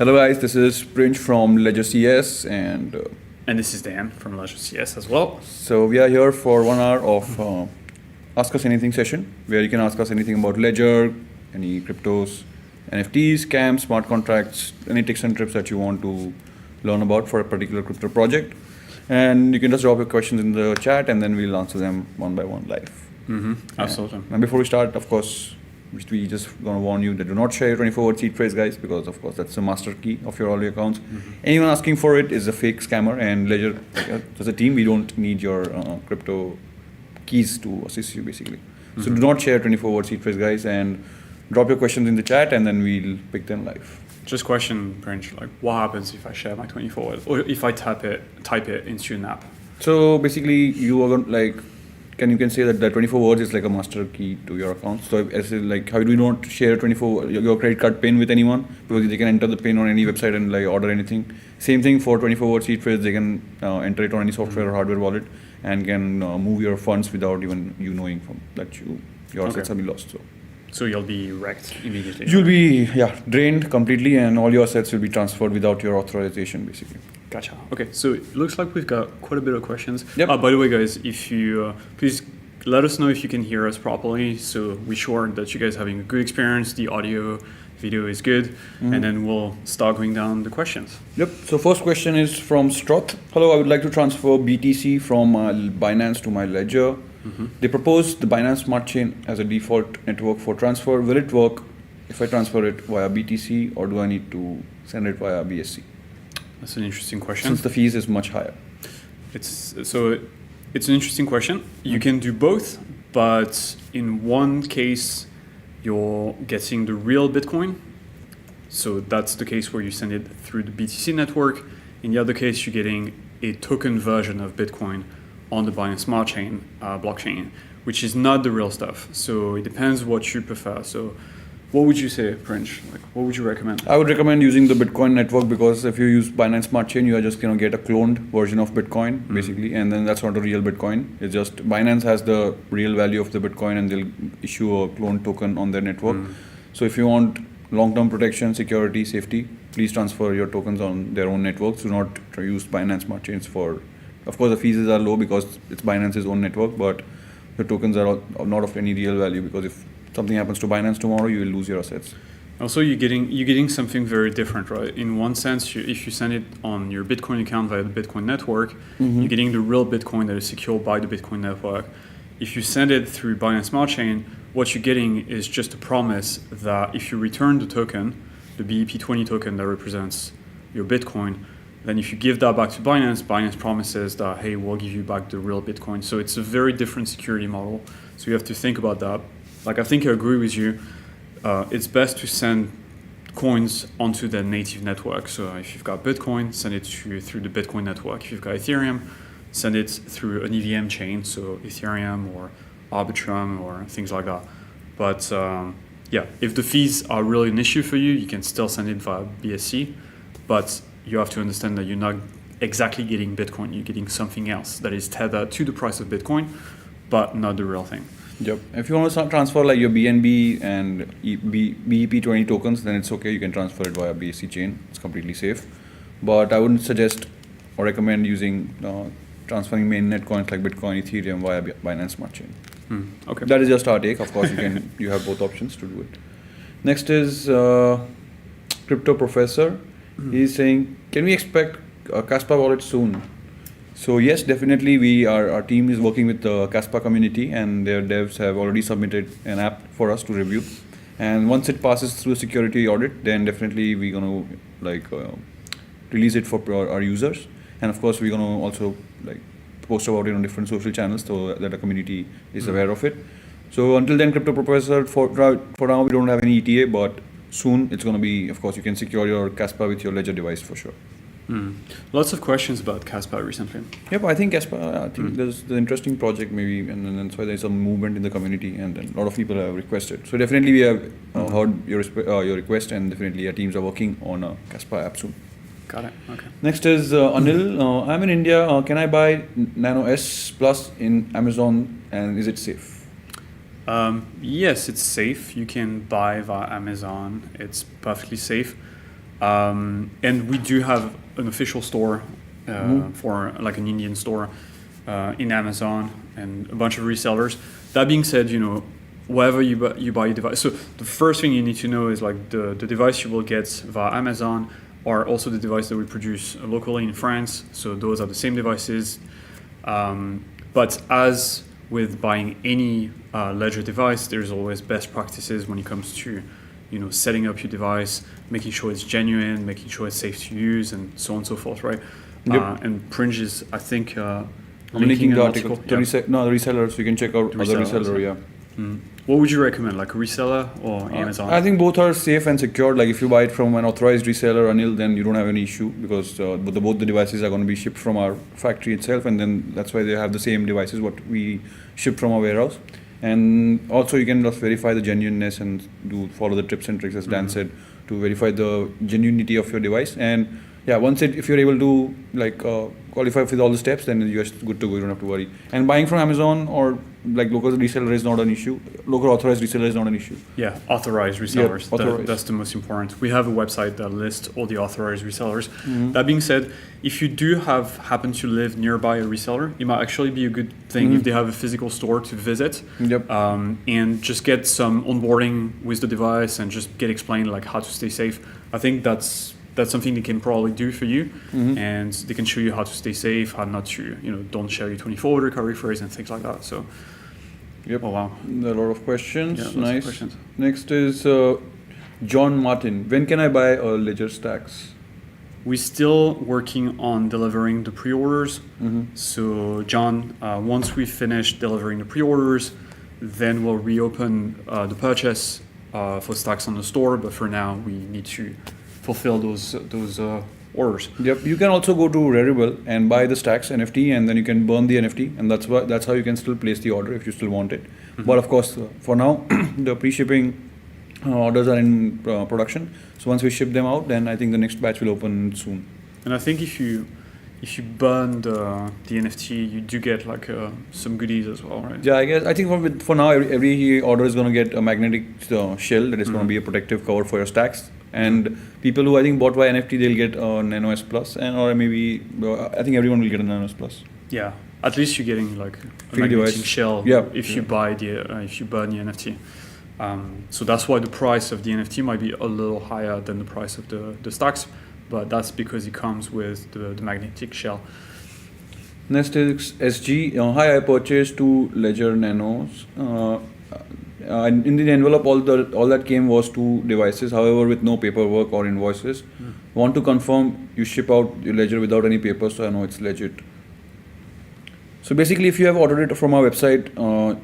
Hello guys, this is Prince from Ledger CS And this is Dan from Ledger CS as well. so we are here for 1 hour of Ask Us Anything session where you can ask us anything about Ledger, any cryptos, NFTs, scams, smart contracts, any tips and trips that you want to learn about for a particular crypto project. And you can just drop your questions in the chat and then we'll answer them one by one live. Absolutely. And before we start, of course, we just gonna warn you that do not share your 24-word seed phrase, guys, because of course that's the master key of all your accounts. Anyone asking for it is a fake scammer, and Ledger, as a team, we don't need your crypto keys to assist you, basically. So do not share 24-word seed phrase, guys, and drop your questions in the chat, and then we'll pick them live. Just question, Prince, like what happens if I share my 24 words or if I type it into an app? So basically, you are going like. You can say that the 24 words is like a master key to your account. So as like how do you not share 24 your credit card pin with anyone, because they can enter the pin on any website and like order anything. Same thing for 24 word seed phrase. They can enter it on any software or hardware wallet and can move your funds without even you knowing from that your assets have been lost. So you'll be wrecked immediately. You'll be drained completely, and all your assets will be transferred without your authorization, basically. Gotcha. Okay, so it looks like we've got quite a bit of questions. Yep. By the way, guys, if you please let us know if you can hear us properly, so we're sure that you guys are having a good experience. The audio, video is good, and then we'll start going down the questions. Yep. So first question is from Stroth. Hello, I would like to transfer BTC from Binance to my Ledger. They proposed the Binance Smart Chain as a default network for transfer. Will it work if I transfer it via BTC, or do I need to send it via BSC? That's an interesting question. Since the fees is much higher. It's an interesting question. You can do both, but in one case, you're getting the real Bitcoin. So that's the case where you send it through the BTC network. In the other case, you're getting a token version of Bitcoin on the Binance Smart Chain blockchain, which is not the real stuff. So it depends what you prefer. So what would you say, Prince? Like, what would you recommend? I would recommend using the Bitcoin network, because if you use Binance Smart Chain, you are just going to get a cloned version of Bitcoin, basically, and then that's not a real Bitcoin. It's just Binance has the real value of the Bitcoin, and they'll issue a cloned token on their network. So if you want long-term protection, security, safety, please transfer your tokens on their own networks. Do not use Binance Smart Chains for. Of course, the fees are low because it's Binance's own network, but the tokens are not of any real value, because if something happens to Binance tomorrow, you will lose your assets. Also, you're getting something very different, right? In one sense, if you send it on your Bitcoin account via the Bitcoin network, you're getting the real Bitcoin that is secured by the Bitcoin network. If you send it through Binance Smart Chain, what you're getting is just a promise that if you return the token, the BEP20 token that represents your Bitcoin, then if you give that back to Binance promises that, hey, we'll give you back the real Bitcoin. So it's a very different security model. So you have to think about that. Like, I think I agree with you. It's best to send coins onto the native network. So if you've got Bitcoin, send it through the Bitcoin network. If you've got Ethereum, send it through an EVM chain, so Ethereum or Arbitrum or things like that. But if the fees are really an issue for you, you can still send it via BSC. But you have to understand that you're not exactly getting Bitcoin. You're getting something else that is tethered to the price of Bitcoin, but not the real thing. Yep. If you want to transfer like your BNB and BEP20 tokens, then it's okay. You can transfer it via BSC chain. It's completely safe. But I wouldn't suggest or recommend using transferring mainnet coins like Bitcoin, Ethereum via Binance Smart Chain. Okay. That is just our take. Of course, you have both options to do it. Next is Crypto Professor. He's saying, can we expect a Kaspa wallet soon? So yes, definitely. Our team is working with the Kaspa community, and their devs have already submitted an app for us to review. And once it passes through a security audit, then definitely we're gonna release it for our users. And of course, we're gonna also post about it on different social channels so that the community is aware of it. So until then, Crypto Professor, for now we don't have any ETA, but soon it's going to be, of course, you can secure your Kaspa with your Ledger device for sure. Lots of questions about Kaspa recently. Yep, I think Kaspa, there's the interesting project maybe, and then that's why there's some movement in the community, and then a lot of people have requested. So definitely we have heard your request, and definitely our teams are working on a Kaspa app soon. Got it. Okay. Next is Anil. I'm in India. Can I buy Nano S Plus in Amazon, and is it safe? Yes, it's safe. You can buy via Amazon. It's perfectly safe. And we do have an official store for like an Indian store in Amazon and a bunch of resellers. That being said, wherever you buy a device, so the first thing you need to know is like the device you will get via Amazon are also the device that we produce locally in France. So those are the same devices. But as with buying any ledger device, there's always best practices when it comes to setting up your device, making sure it's genuine, making sure it's safe to use, and so on and so forth, right? Yep. And Pringe is, I think, I'm linking the an article. Yeah. The resellers. You can check out other reseller. Yeah. What would you recommend, like a reseller or Amazon? I think both are safe and secure. Like if you buy it from an authorized reseller, Anil, then you don't have any issue because both the devices are going to be shipped from our factory itself, and then that's why they have the same devices what we ship from our warehouse. And also you can just verify the genuineness and follow the tips and tricks as Dan said to verify the genuinity of your device. And yeah, if you're able to qualify with all the steps, then you're good to go. You don't have to worry. And buying from Amazon or like local reseller is not an issue. Local authorized reseller is not an issue. Yeah, authorized resellers. Yeah, authorized. That's the most important. We have a website that lists all the authorized resellers. That being said, if you do happen to live nearby a reseller, it might actually be a good thing if they have a physical store to visit. Yep. And just get some onboarding with the device and just get explained like how to stay safe. I think that's something they can probably do for you, and they can show you how to stay safe, how not to, don't share your 24-hour recovery phrase and things like that. So, yep. Oh wow, There are a lot of questions. Yeah, lots Nice. of questions. Next is John Martin. When can I buy a Ledger Stax? we're still working on delivering the pre-orders. So, John, once we finish delivering the pre-orders, then we'll reopen the purchase for Stax on the store. But for now, we need to fulfill those orders. Yep. You can also go to Rarible and buy the Stax NFT, and then you can burn the NFT, and that's how you can still place the order if you still want it. But of course, for now, the pre-shipping orders are in production. So once we ship them out, then I think the next batch will open soon. And I think if you burn the NFT, you do get like some goodies as well, right? Yeah, I think for now, every order is going to get a magnetic shell that is going to be a protective cover for your Stax. And people who I think bought by NFT, they'll get a Nano S Plus, or maybe I think everyone will get a Nano S Plus. Yeah, at least you're getting like a Free magnetic device. shell if you buy if you burn the NFT. So that's why the price of the NFT might be a little higher than the price of the Stax, but that's because it comes with the magnetic shell. Next is SG. Hi, I purchased 2 Ledger Nanos. In the envelope, all that came was 2 devices. However, with no paperwork or invoices. Want to confirm you ship out your Ledger without any papers, so I know it's legit. So basically, if you have ordered it from our website,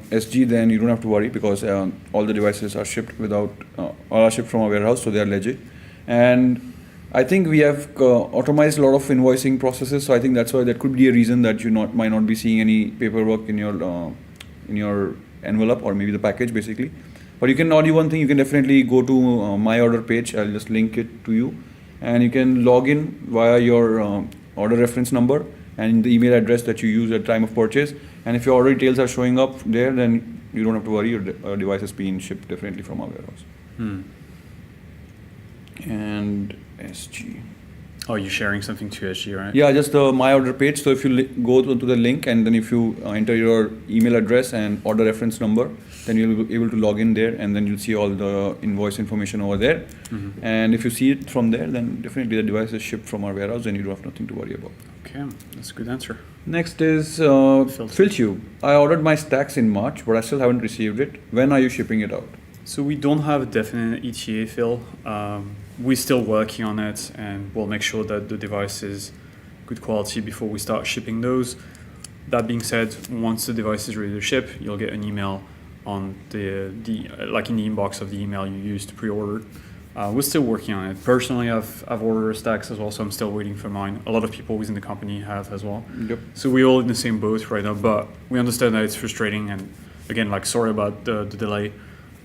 SG, then you don't have to worry because all the devices are shipped from our warehouse, so they are legit. And I think we have automated a lot of invoicing processes, so I think that's why that could be a reason that you might not be seeing any paperwork in your envelope or maybe the package basically. But you can do one thing. You can definitely go to my order page. I'll just link it to you, and you can log in via your order reference number and the email address that you use at time of purchase. And if your order details are showing up there, then you don't have to worry. Your device is being shipped definitely from our warehouse. And SG. Oh, you're sharing something to SG, right? Yeah, just the my order page. So if you go to the link and then if you enter your email address and order reference number, then you'll be able to log in there, and then you'll see all the invoice information over there. And if you see it from there, then definitely the device is shipped from our warehouse and you don't have nothing to worry about. Okay, that's a good answer. Next is PhilTube. I ordered my Stax in March, but I still haven't received it. When are you shipping it out? So we don't have a definite ETA, Phil. We're still working on it, and we'll make sure that the device is good quality before we start shipping those. That being said, once the device is ready to ship, you'll get an email on the like in the inbox of the email you used to pre-order. We're still working on it. Personally, I've ordered a Stax as well, so I'm still waiting for mine. A lot of people within the company have as well. Yep. So we're all in the same boat right now, but we understand that it's frustrating, and again, like sorry about the delay.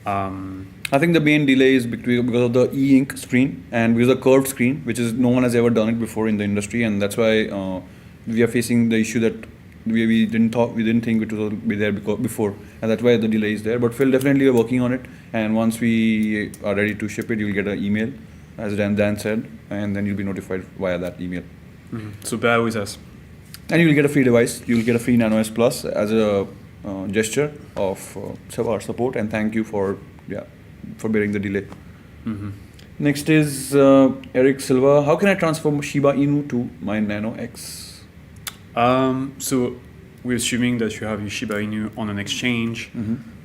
I think the main delay is because of the e-ink screen and because of the curved screen, which is no one has ever done it before in the industry, and that's why we are facing the issue that we didn't think it will be there before, and that's why the delay is there. But Phil, definitely we're working on it, and once we are ready to ship it, you'll get an email as Dan said, and then you'll be notified via that email. So bear with us. And you'll get a free device. You'll get a free Nano S Plus as a gesture of our support, and thank you for bearing the delay. Next is Eric Silva. How can I transfer Shiba Inu to my Nano X? So we're assuming that you have your Shiba Inu on an exchange.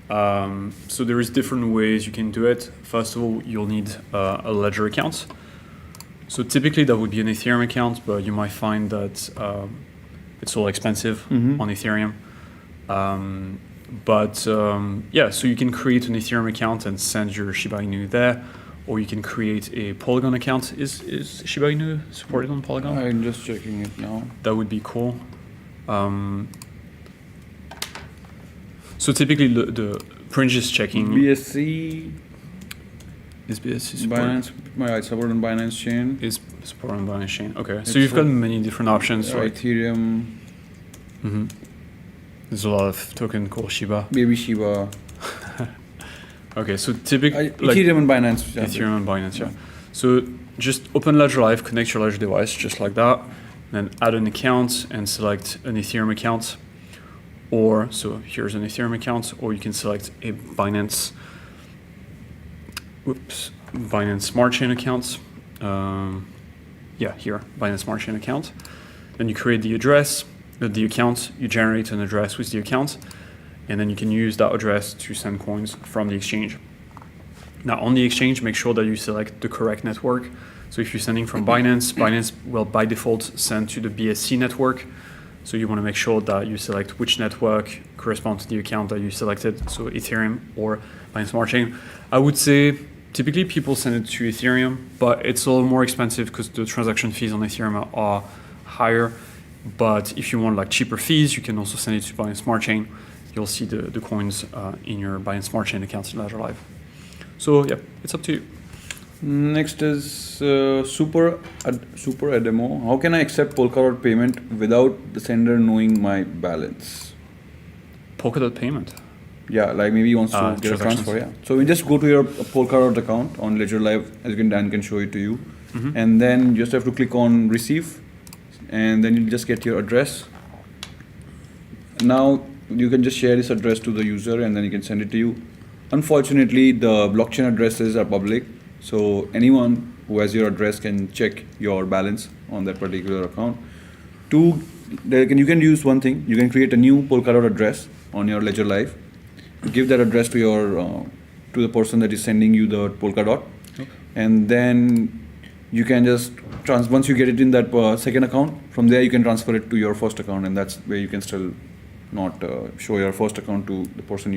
So there is different ways you can do it. First of all, you'll need a ledger account. So typically that would be an Ethereum account, but you might find that it's all expensive on Ethereum. So you can create an Ethereum account and send your Shiba Inu there, or you can create a Polygon account. Is Shiba Inu supported on Polygon? I'm just checking it now. That would be cool. So typically the Pringe is checking. BSC. Is BSC supported? Binance. It's supported on Binance chain. Is supported on Binance chain. Okay, so you've got many different options, right? Ethereum. There's a lot of token called Shiba. Baby Shiba. Okay, so typically Ethereum and Binance. Ethereum and Binance, yeah. So just open Ledger Live, connect your Ledger device just like that, then add an account and select an Ethereum account. Or, so here's an Ethereum account, or you can select a Binance Smart Chain account. Here, Binance Smart Chain account. Then you create the address, the account, you generate an address with the account, and then you can use that address to send coins from the exchange. Now on the exchange, make sure that you select the correct network. So if you're sending from Binance, Binance will by default send to the BSC network. So you want to make sure that you select which network corresponds to the account that you selected, so Ethereum or Binance Smart Chain. I would say typically people send it to Ethereum, but it's a little more expensive because the transaction fees on Ethereum are higher. But if you want like cheaper fees, you can also send it to Binance Smart Chain. You'll see the coins in your Binance Smart Chain accounts in Ledger Live. So yeah, it's up to you. Next is Super Ademo. How can I accept Polkadot payment without the sender knowing my balance? Polkadot payment? Yeah, like maybe he wants to get a transfer. Yeah. So we just go to your Polkadot account on Ledger Live, as Dan can show it to you, and then you just have to click on receive, and then you'll just get your address. Now you can just share this address to the user, and then you can send it to you. Unfortunately, the blockchain addresses are public. So anyone who has your address can check your balance on that particular account. You can use one thing. You can create a new Polkadot address on your Ledger Live. Give that address to your to the person that is sending you the Polkadot, and then you can just once you get it in that second account, from there you can transfer it to your first account, and that's where you can still not show your first account to the person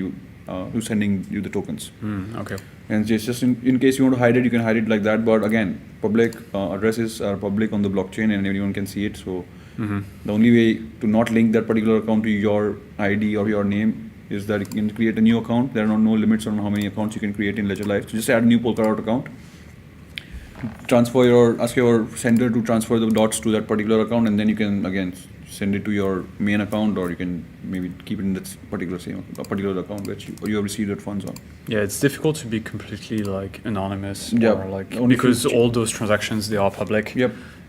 who's sending you the tokens. Okay. And just in case you want to hide it, you can hide it like that. But again, public addresses are public on the blockchain, and anyone can see it. So the only way to not link that particular account to your ID or your name is that you can create a new account. There are no limits on how many accounts you can create in Ledger Live. So just add a new Polkadot account. Ask your sender to transfer the dots to that particular account, and then you can again send it to your main account, or you can maybe keep it in that particular account which you have received that funds on. Yeah, it's difficult to be completely like anonymous, or like because all those transactions, they are public.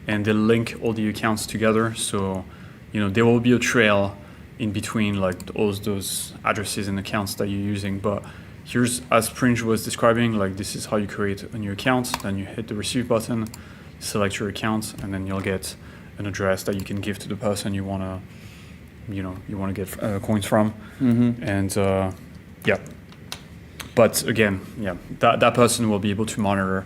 And they link all the accounts together, so there will be a trail in between like all those addresses and accounts that you're using. But here's, as Pringe was describing, like this is how you create a new account. Then you hit the receive button, select your account, and then you'll get an address that you can give to the person you wanna get coins from. And but again, that person will be able to monitor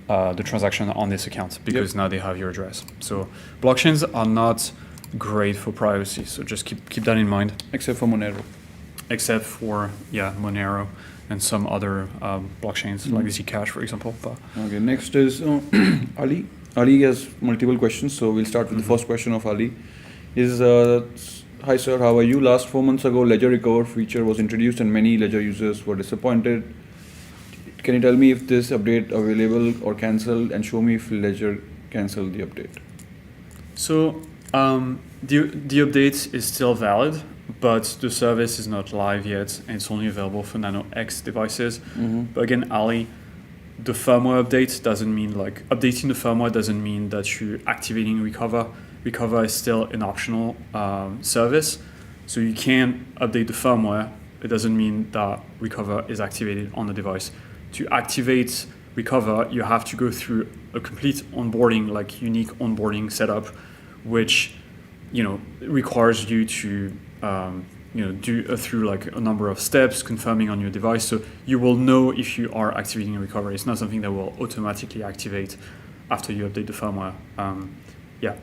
the transaction on this account because now they have your address. So blockchains are not great for privacy, so just keep that in mind. Except for Monero. Except for Monero and some other blockchains like Zcash, for example. But okay, next is Ali. Ali has multiple questions, so we'll start with the first question of Ali. Hi sir, how are you? Last 4 months ago, Ledger Recover feature was introduced and many Ledger users were disappointed. Can you tell me if this update available or cancelled, and show me if Ledger cancelled the update? So the update is still valid, but the service is not live yet, and it's only available for Nano X devices. But again, Ali, the firmware update doesn't mean like updating the firmware doesn't mean that you're activating Recover. Recover is still an optional service, so you can update the firmware. It doesn't mean that Recover is activated on the device. To activate Recover, you have to go through a complete onboarding, like unique onboarding setup, which requires you to do through like a number of steps, confirming on your device. So you will know if you are activating Recover. It's not something that will automatically activate after you update the firmware.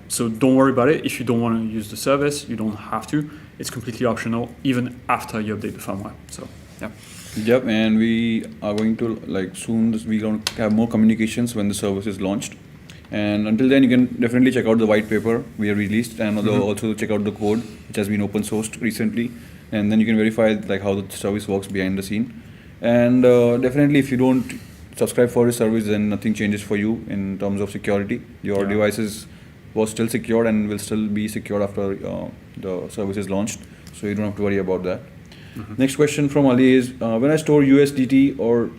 So don't worry about it. If you don't want to use the service, you don't have to. It's completely optional, even after you update the firmware. So yeah. Yep, and we are going to soon. We're going to have more communications when the service is launched. And until then, you can definitely check out the white paper we have released, and also check out the code which has been open sourced recently. And then you can verify how the service works behind the scene. And definitely, if you don't subscribe for the service, then nothing changes for you in terms of security. Your devices was still secured and will still be secured after the service is launched. So you don't have to worry about that. Next question from Ali is, when I store USDT or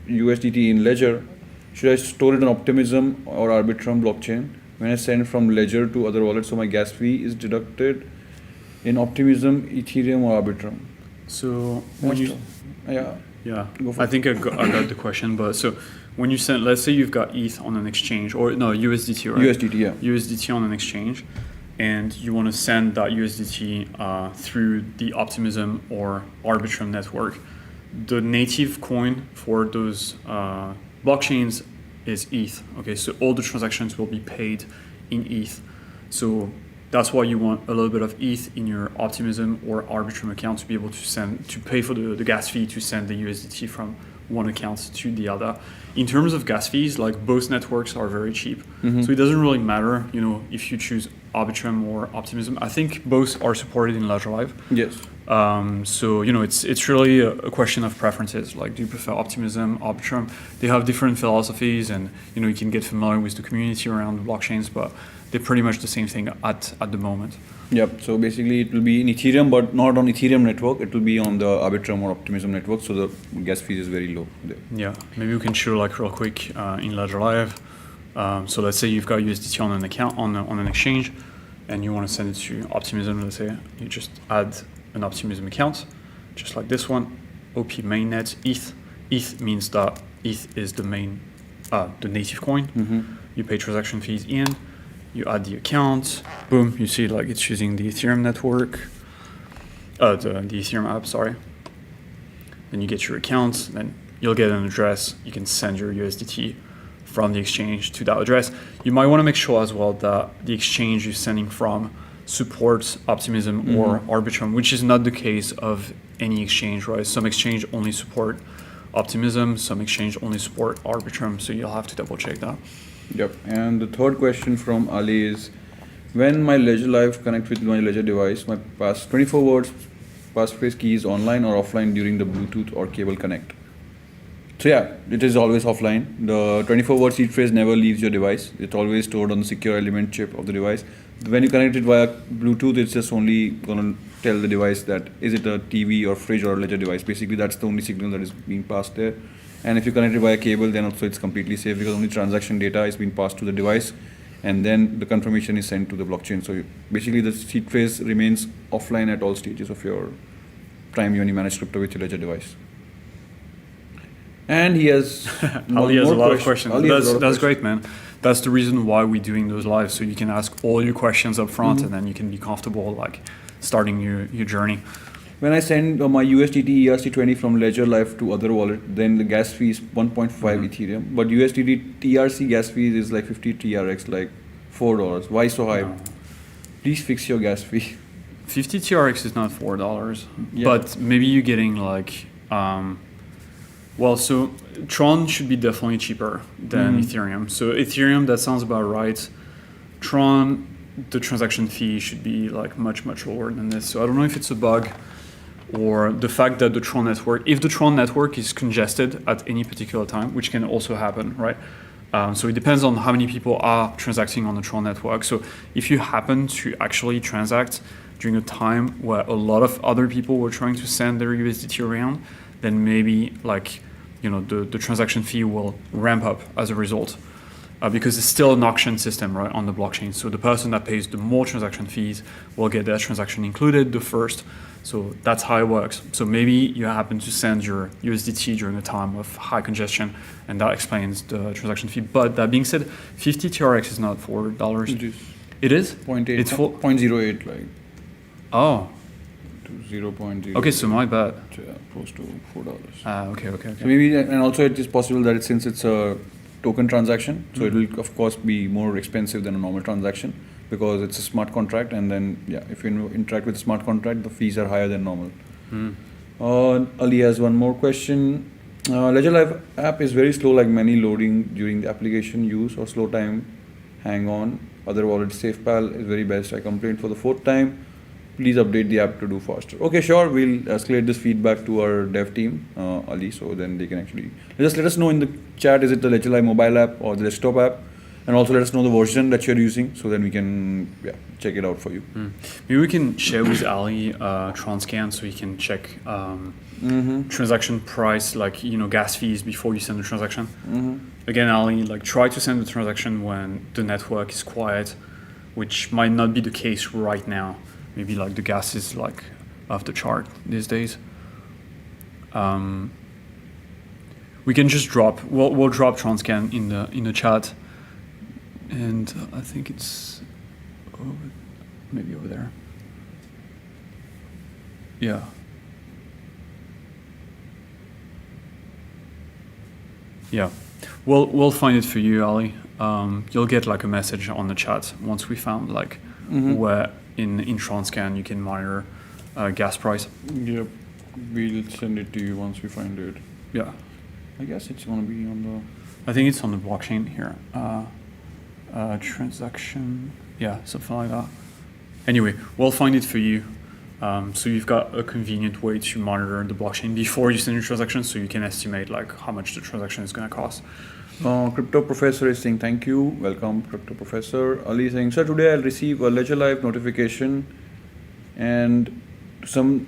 USDT in Ledger, should I store it on Optimism or Arbitrum blockchain? When I send from Ledger to other wallets, so my gas fee is deducted in Optimism, Ethereum or Arbitrum? So when you Go I think I got the question, but so when you send, let's say you've got ETH on an exchange, or no, USDT, right? USDT, yeah. USDT on an exchange, and you want to send that USDT through the Optimism or Arbitrum network. The native coin for those blockchains is ETH. Okay, so all the transactions will be paid in ETH. So that's why you want a little bit of ETH in your Optimism or Arbitrum account to be able to pay for the gas fee to send the USDT from one account to the other. In terms of gas fees, like both networks are very cheap. So it doesn't really matter, if you choose Arbitrum or Optimism. I think both are supported in Ledger Live. Yes. So it's really a question of preferences. Like, do you prefer Optimism, Arbitrum? They have different philosophies, and you can get familiar with the community around blockchains, but they're pretty much the same thing at the moment. Yep. So basically, it will be in Ethereum, but not on Ethereum network. It will be on the Arbitrum or Optimism network. So the gas fee is very low there. Yeah. Maybe we can show real quick in Ledger Live. So let's say you've got USDT on an account on an exchange, and you want to send it to Optimism. Let's say you just add an Optimism account, just like this one, OP mainnet ETH. ETH means that ETH is the main, the native coin. You pay transaction fees in, you add the account, boom, you see it's using the Ethereum network, the Ethereum app, sorry. Then you get your account, then you'll get an address. You can send your USDT from the exchange to that address. You might want to make sure as well that the exchange you're sending from supports Optimism or Arbitrum, which is not the case of any exchange, right? Some exchange only support Optimism, some exchange only support Arbitrum, so you'll have to double check that. Yep. And the third question from Ali is, when my Ledger Live connect with my Ledger device, my 24 words passphrase key is online or offline during the Bluetooth or cable connect? So yeah, it is always offline. The 24-word seed phrase never leaves your device. It's always stored on the secure element chip of the device. When you connect it via Bluetooth, it's just only going to tell the device that is it a TV or fridge or a Ledger device. Basically, that's the only signal that is being passed there. And if you connect it via cable, then also it's completely safe because only transaction data is being passed to the device, and then the confirmation is sent to the blockchain. So basically, the seed phrase remains offline at all stages of your time when you manage crypto with your Ledger device. And he has Ali has a lot of questions. That's great, man. That's the reason why we're doing those live, so you can ask all your questions up front, and then you can be comfortable starting your journey. When I send my USDT ERC20 from Ledger Live to other wallet, then the gas fee is 1.5 Ethereum. But USDT TRC gas fee is 50 TRX, $4. Why so high? Please fix your gas fee. 50 TRX is not $4, but maybe you're getting so Tron should be definitely cheaper than Ethereum. So Ethereum, that sounds about right. Tron, the transaction fee should be much lower than this. So I don't know if it's a bug or the fact that the Tron network, if the Tron network is congested at any particular time, which can also happen, right? So it depends on how many people are transacting on the Tron network. So if you happen to actually transact during a time where a lot of other people were trying to send their USDT around, then maybe the transaction fee will ramp up as a result. Because it's still an auction system, right, on the blockchain. So the person that pays the more transaction fees will get their transaction included the first. So that's how it works. So maybe you happen to send your USDT during a time of high congestion, and that explains the transaction fee. But that being said, 50 TRX is not $4. It is. It is? 0.8. It's 0.08, like. Oh. To 0.0. Okay, so my bad. Yeah, close to $4. Okay. So maybe, and also it is possible that since it's a token transaction, so it will of course be more expensive than a normal transaction because it's a smart contract, and then if you interact with a smart contract, the fees are higher than normal. Ali has one more question. Ledger Live app is very slow, like many loading during the application use or slow time. Hang on. Other wallet SafePal is very best. I complained for the 4th time. Please update the app to do faster. Okay, sure. We'll escalate this feedback to our dev team, Ali, so then they can actually just let us know in the chat. Is it the Ledger Live mobile app or the desktop app? And also let us know the version that you're using, so then we can check it out for you. Maybe we can share with Ali Transcan so he can check transaction price, like gas fees before you send the transaction. Again, Ali, like try to send the transaction when the network is quiet, which might not be the case right now. Maybe like the gas is like off the chart these days. We can just drop. We'll drop Transcan in the chat, and I think it's maybe over there. Yeah. Yeah, we'll find it for you, Ali. You'll get like a message on the chat once we found like where in Transcan you can monitor gas price. Yep, we'll send it to you once we find it. Yeah, I guess it's gonna be on the. I think it's on the blockchain here. Transaction, something like that. Anyway, we'll find it for you. So you've got a convenient way to monitor the blockchain before you send your transaction, so you can estimate like how much the transaction is going to cost. Crypto Professor is saying thank you. Welcome, Crypto Professor. Ali is saying, sir, today I'll receive a Ledger Live notification and some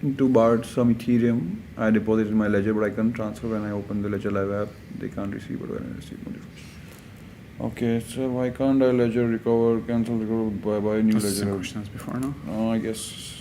Ethereum I deposited in my Ledger, but I can't transfer when I open the Ledger Live app. They can't receive, but when I receive notification. Okay, so why can't I Ledger recover, cancel, recover, buy new That's Ledger? the same question as before, no? I guess.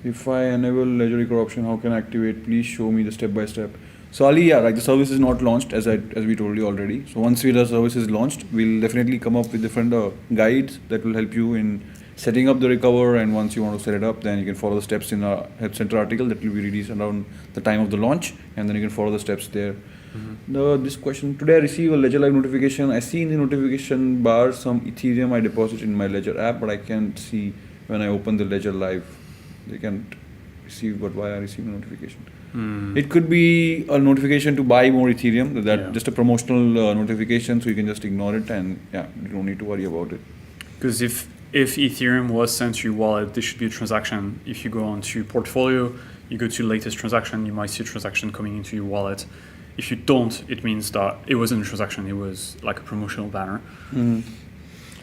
If I enable Ledger recover option, how can I activate? Please show me the step by step. So Ali, the service is not launched as we told you already. So once the service is launched, we'll definitely come up with different guides that will help you in setting up the recover. And once you want to set it up, then you can follow the steps in our Help Center article that will be released around the time of the launch, and then you can follow the steps there. This question, today I receive a Ledger Live notification. I see in the notification bar some Ethereum I deposit in my Ledger app, but I can't see when I open the Ledger Live. They can't receive, but why I receive a notification? It could be a notification to buy more Ethereum, just a promotional notification, so you can just ignore it and you don't need to worry about it. Because if Ethereum was sent to your wallet, this should be a transaction. If you go onto portfolio, you go to latest transaction, you might see a transaction coming into your wallet. If you don't, it means that it wasn't a transaction, it was like a promotional banner.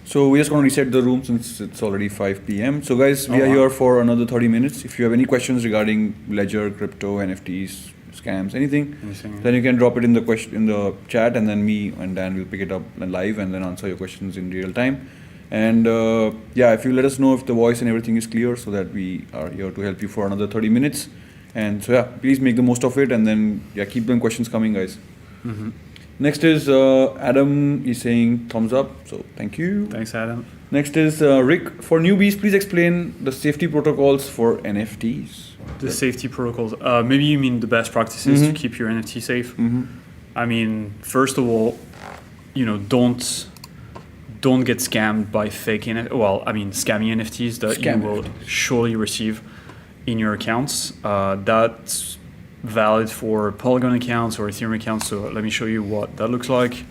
So we're just going to reset the room since it's already 5 p.m. So guys, we are here for another 30 minutes. If you have any questions regarding Ledger, crypto, NFTs, scams, anything, then you can drop it in the chat, and then me and Dan will pick it up live and then answer your questions in real time. And if you let us know if the voice and everything is clear, so that we are here to help you for another 30 minutes. And so please make the most of it, and then keep them questions coming, guys. Next is Adam is saying thumbs up, so thank you. Thanks, Adam. Next is Rick. For newbies, please explain the safety protocols for NFTs. The safety protocols. Maybe you mean the best practices to keep your NFT safe. I mean, first of all, don't get scammed by fake scamming NFTs that you will surely receive in your accounts. That's valid for Polygon accounts or Ethereum accounts. So let me show you what that looks like.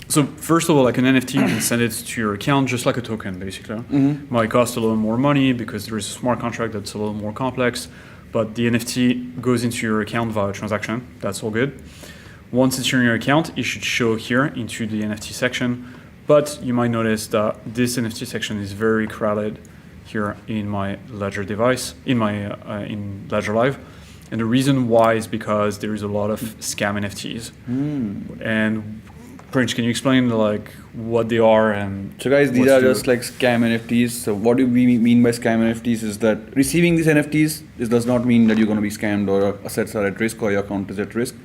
So first of all, like an NFT, you can send it to your account just like a token, basically. Might cost a little more money because there is a smart contract that's a little more complex, but the NFT goes into your account via transaction. That's all good. Once it's in your account, it should show here into the NFT section. But you might notice that this NFT section is very crowded here in my Ledger device, in Ledger Live. And the reason why is because there is a lot of scam NFTs. And Prince, can you explain like what they are and So guys, these are just like scam NFTs. So what do we mean by scam NFTs is that receiving these NFTs, this does not mean that you're going to be scammed or your assets are at risk or your account is at risk.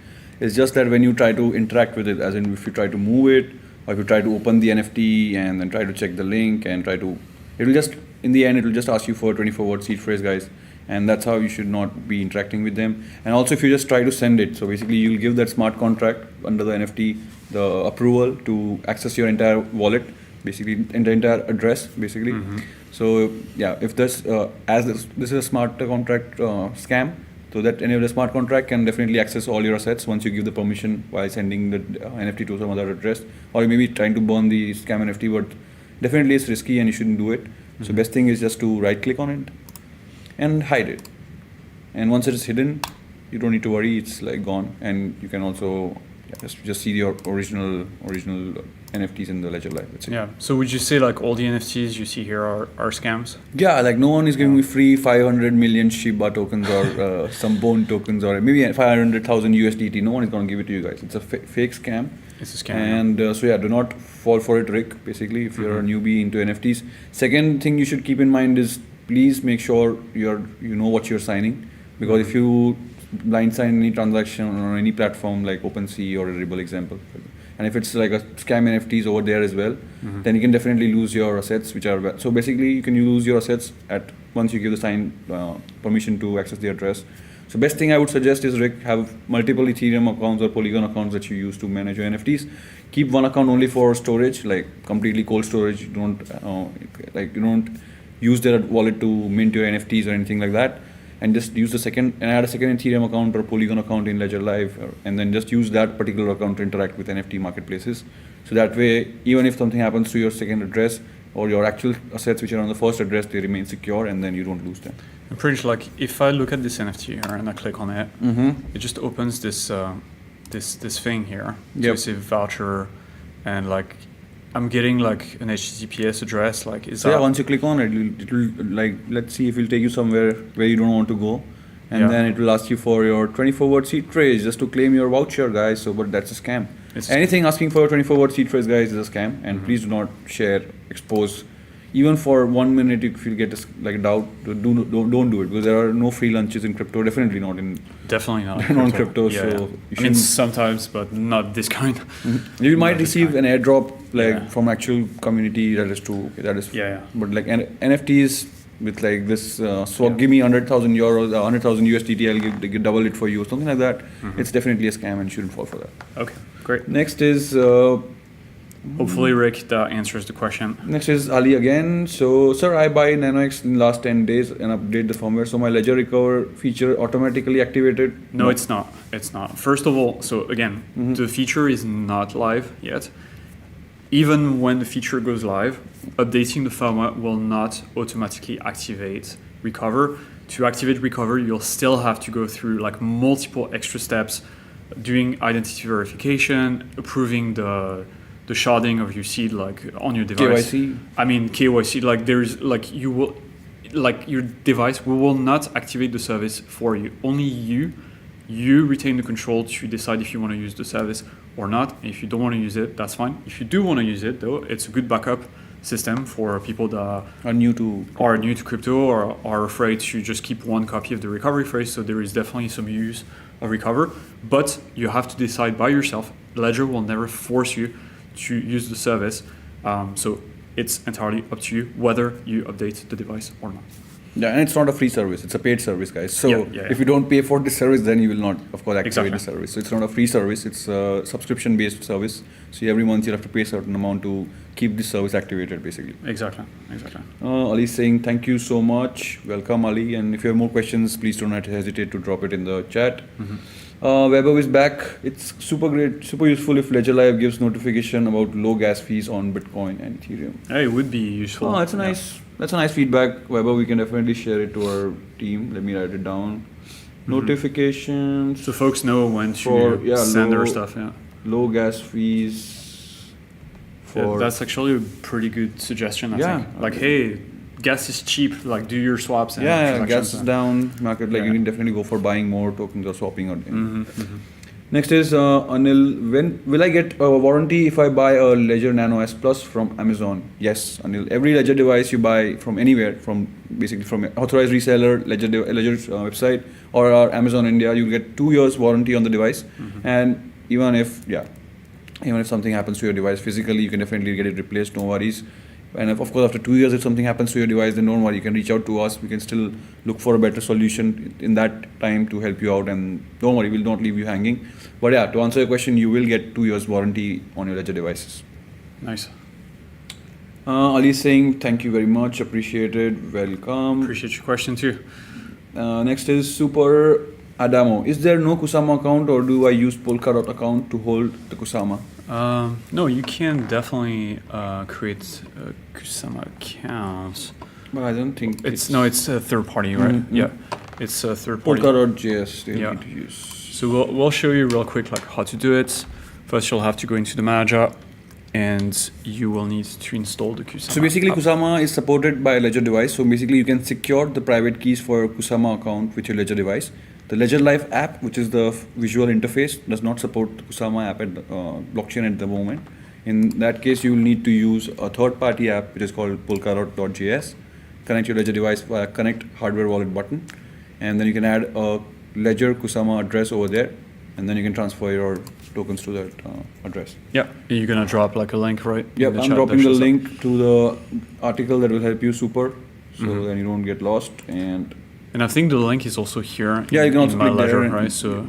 It's just that when you try to interact with it, as in if you try to move it, or if you try to open the NFT and then try to check the link and it'll just, in the end, it'll just ask you for a 24-word seed phrase, guys. And that's how you should not be interacting with them. And also if you just try to send it, so basically you'll give that smart contract under the NFT, the approval to access your entire wallet, basically the entire address, basically. So yeah, if this is a smart contract scam, so that any of the smart contract can definitely access all your assets once you give the permission by sending the NFT to some other address, or you may be trying to burn the scam NFT, but definitely it's risky and you shouldn't do it. So best thing is just to right click on it and hide it. And once it is hidden, you don't need to worry, it's like gone. And you can also just see your original NFTs in the Ledger Live. Yeah. So would you say like all the NFTs you see here are scams? Yeah, like no one is giving me free 500 million Shiba tokens or some bone tokens or maybe 500,000 USDT. No one is going to give it to you guys. It's a fake scam. It's a scam. And so yeah, do not fall for it, Rick, basically, if you're a newbie into NFTs. Second thing you should keep in mind is please make sure you know what you're signing, because if you blind sign any transaction on any platform like OpenSea or a Ripple example, and if it's like a scam NFTs over there as well, then you can definitely lose your assets, which are so basically you can lose your assets at once you give the sign permission to access the address. So best thing I would suggest is, Rick, have multiple Ethereum accounts or Polygon accounts that you use to manage your NFTs. Keep one account only for storage, like completely cold storage. You don't use their wallet to mint your NFTs or anything like that. And just use add a second Ethereum account or Polygon account in Ledger Live, and then just use that particular account to interact with NFT marketplaces. So that way, even if something happens to your second address or your actual assets which are on the first address, they remain secure and then you don't lose them. I'm pretty sure, like, if I look at this NFT here and I click on it, it just opens this this thing here. So it's a voucher, and like I'm getting like an HTTPS address. Like, is that? Yeah, once you click on it, it'll like, let's see if it'll take you somewhere where you don't want to go, and then it will ask you for your 24-word seed phrase just to claim your voucher, guys. So, but that's a scam. Anything asking for a 24-word seed phrase, guys, is a scam, and please do not share, expose. Even for 1 minute, if you get a doubt, don't do it, because there are no free lunches in crypto. Definitely not in crypto. So I mean, sometimes, but not this kind. You might receive an airdrop from actual community. That is true. Okay, that is. But like NFTs with like this swap, give me 100,000 euros, 100,000 USDT. I'll give double it for you, something like that. It's definitely a scam, and you shouldn't fall for that. Okay, great. Next is. Hopefully, Rick, that answers the question. Next is Ali again. So, sir, I buy NanoX in the last 10 days and update the firmware. So my ledger recover feature automatically activated? No, it's not. It's not. First of all, so again, the feature is not live yet. Even when the feature goes live, updating the firmware will not automatically activate recover. To activate recover, you'll still have to go through like multiple extra steps, doing identity verification, approving the sharding of your seed like on your device. KYC. I mean KYC. Like there's like you will, like your device, we will not activate the service for you. Only you retain the control to decide if you want to use the service or not. If you don't want to use it, that's fine. If you do want to use it, though, it's a good backup system for people that are new to crypto or are afraid to just keep one copy of the recovery phrase. So there is definitely some use of recover, but you have to decide by yourself. Ledger will never force you to use the service, so it's entirely up to you whether you update the device or not. Yeah, and it's not a free service, it's a paid service, guys. So if you don't pay for this service, then you will not, of course, activate the service. So it's not a free service, it's a subscription-based service. So every month you have to pay a certain amount to keep this service activated, basically. Exactly. Ali is saying, thank you so much. Welcome, Ali. And if you have more questions, please do not hesitate to drop it in the chat. Webber is back. It's super great, super useful if Ledger Live gives notification about low gas fees on Bitcoin and Ethereum. Hey, it would be useful. That's a nice feedback, Webber. We can definitely share it to our team. Let me write it down. Notifications. So folks know when to send their stuff. Low gas fees. That's actually a pretty good suggestion, I think. Like, hey, gas is cheap. Like do your swaps and Yeah, transactions gas is and- down, market, like Yeah. you can definitely go for buying more tokens or swapping. Or Mhm, mhm. Next is Anil. When will I get a warranty if I buy a Ledger Nano S Plus from Amazon? Yes, Anil. Every Ledger device you buy from anywhere, from basically from authorized reseller, Ledger's website, or our Amazon India, you'll get 2 years warranty on the device. And even if something happens to your device physically, you can definitely get it replaced. No worries. And of course, after 2 years, if something happens to your device, then don't worry. You can reach out to us. We can still look for a better solution in that time to help you out. And don't worry, we'll not leave you hanging. But yeah, to answer your question, you will get 2 years warranty on your Ledger devices. Nice. Ali is saying, thank you very much. Appreciated. Welcome. Appreciate your question too. Next is Super Adamo. Is there no Kusama account, or do I use Polkadot account to hold the Kusama? No, you can definitely create Kusama accounts. But I don't think It's a third party, right? Mhm. Yeah, it's a third party. Polkadot.js they Yeah. need to use. So we'll show you real quick like how to do it. First, you'll have to go into the manager, and you will need to install the Kusama. So basically, app. Kusama is supported by a Ledger device. So basically, you can secure the private keys for your Kusama account with your Ledger device. The Ledger Live app, which is the visual interface, does not support the Kusama app at blockchain at the moment. In that case, you will need to use a third-party app, which is called Polkadot.js. Connect your Ledger device via Connect Hardware Wallet button, and then you can add a Ledger Kusama address over there, and then you can transfer your tokens to that address. Yeah, you're gonna drop like a link, right? in Yep, the I'm chat dropping that the shows up. link to the article that will help you super, so Mhm. then you don't get lost. And I think the link is also here. Yeah, you can also in my click there Ledger, and- right? So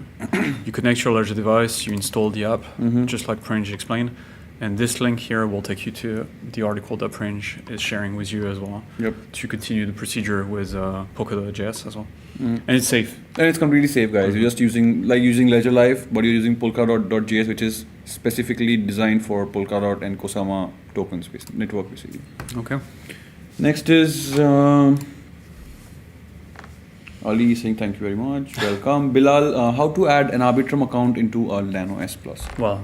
you connect your Ledger device, you install the app, Mhm. just like Prange explained, and this link here will take you to the article that Prange is sharing with you as well Yep. to continue the procedure with Polkadot.js as well. Mm. And it's safe. And it's completely safe, guys. You're just using Ledger Live, but you're using Polkadot.js, which is specifically designed for Polkadot and Kusama tokens network, basically. Okay. Next is Ali saying thank you very much. Welcome. Bilal, how to add an Arbitrum account into a Nano S Plus? Well,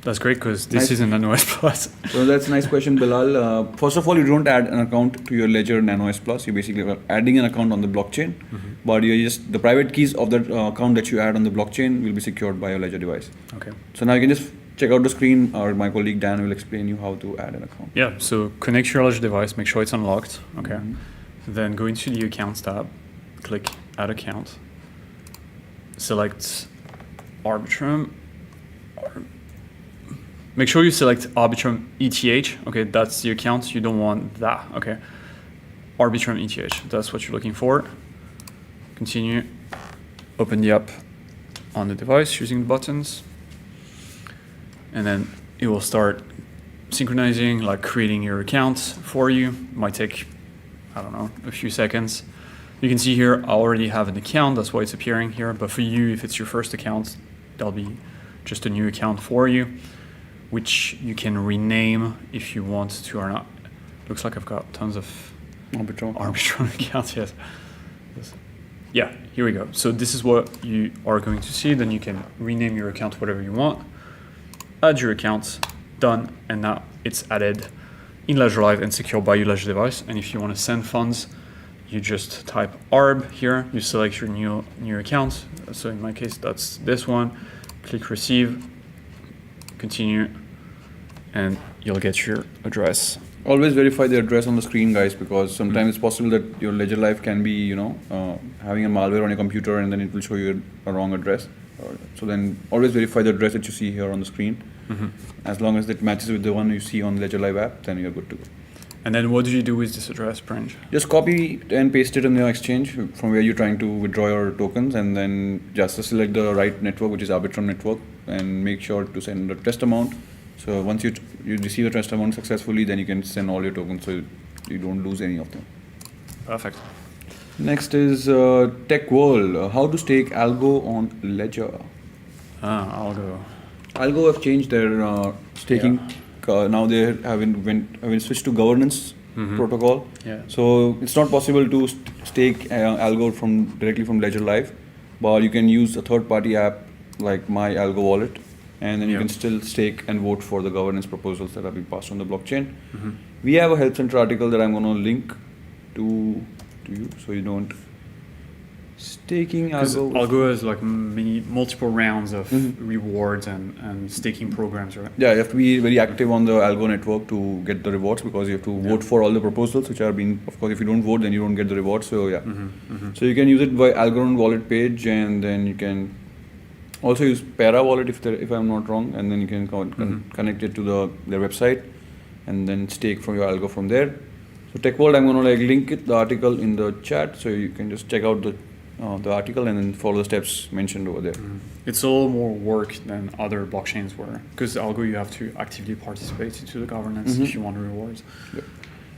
that's great because this Nice. is an Nano S Plus. So that's a nice question, Bilal. First of all, you don't add an account to your Ledger Nano S Plus. You basically are adding an account on the blockchain, but you're just the private keys of that account that you add on the blockchain will be secured by your Ledger device. Okay. So now you can just check out the screen, or my colleague Dan will explain you how to add an account. Yeah. So connect your Ledger device, make sure it's unlocked. Okay. Mhm. Then go into the Accounts tab, click Add Account, select Arbitrum. Make sure you select Arbitrum ETH. Okay, that's the account. You don't want that. Okay, Arbitrum ETH. That's what you're looking for. Continue. Open the app on the device using the buttons, and then it will start synchronizing, like creating your account for you. Might take, I don't know, a few seconds. You can see here, I already have an account, that's why it's appearing here. But for you, if it's your first account, that'll be just a new account for you, which you can rename if you want to or not. Looks like I've got tons of Arbitrum. Arbitrum accounts, yes. Yeah, here we go. So this is what you are going to see. Then you can rename your account whatever you want. Add your account, done, and now it's added in Ledger Live and secured by your Ledger device. And if you want to send funds, you just type ARB here, you select your new account. So in my case, that's this one. Click receive, continue, and you'll get your address. Always verify the address on the screen, guys, because sometimes it's possible that your Ledger Live can be, having a malware on your computer, and then it will show you a wrong address. So then always verify the address that you see here on the screen. As long as it matches with the one you see on the Ledger Live app, then you're good to go. And then what do you do with this address, Prange? Just copy and paste it in your exchange from where you're trying to withdraw your tokens, and then just select the right network, which is Arbitrum network, and make sure to send the test amount. So once you receive a test amount successfully, then you can send all your tokens, so you don't lose any of them. Perfect. Next is Tech World. How to stake Algo on Ledger? I'll go. Algo have changed their staking. Now they have switched to governance protocol. Yeah. So it's not possible to stake Algo directly from Ledger Live, but you can use a third-party app like My Algo Wallet, and then you Yeah. can still stake and vote for the governance proposals that are being passed on the blockchain. Mhm. We have a Help Center article that I'm going to link to you, so you don't. Staking Because algo. Algo has like multiple rounds of Mhm. rewards and staking programs, right? Yeah, you have to be very active on the Algo network to get the rewards, because you have to vote for all the proposals which are being. Of course, if you don't vote, then you don't get the rewards. So yeah. So you can use it by Algorand wallet page, and then you can also use Para wallet if I'm not wrong, and then you can connect it to their website, and then stake from your algo from there. So Tech World, I'm gonna link the article in the chat, so you can just check out the article and then follow the steps mentioned over there. It's a little more work than other blockchains were, because Algo you have to actively participate into the governance if you want the rewards. Yep.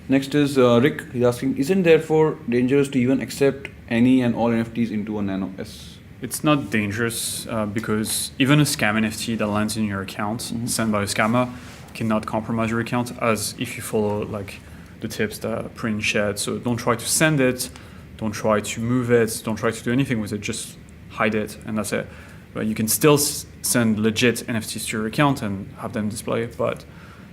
Next is Rick. He's asking, isn't therefore dangerous to even accept any and all NFTs into a Nano S? It's not dangerous because even a scam NFT that lands in your account sent by a scammer cannot compromise your account, as if you follow like the tips that Print shared. So don't try to send it, don't try to move it, don't try to do anything with it, just hide it and that's it. But you can still send legit NFTs to your account and have them display, but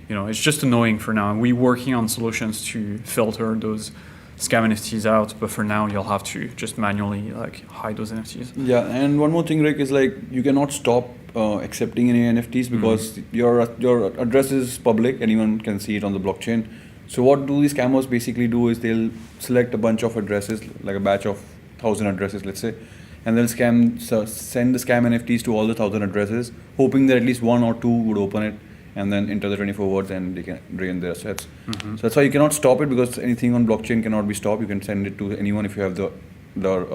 it's just annoying for now. And we're working on solutions to filter those scam NFTs out, but for now you'll have to just manually hide those NFTs. Yeah, and one more thing, Rick, is you cannot stop accepting any NFTs because your address is public, anyone can see it on the blockchain. So what do these scammers basically do is they'll select a bunch of addresses, like a batch of 1,000 addresses, let's say, and they'll send the scam NFTs to all the 1,000 addresses, hoping that at least one or two would open it and then enter the 24 words and they can drain their assets. So that's why you cannot stop it, because anything on blockchain cannot be stopped. You can send it to anyone if you have the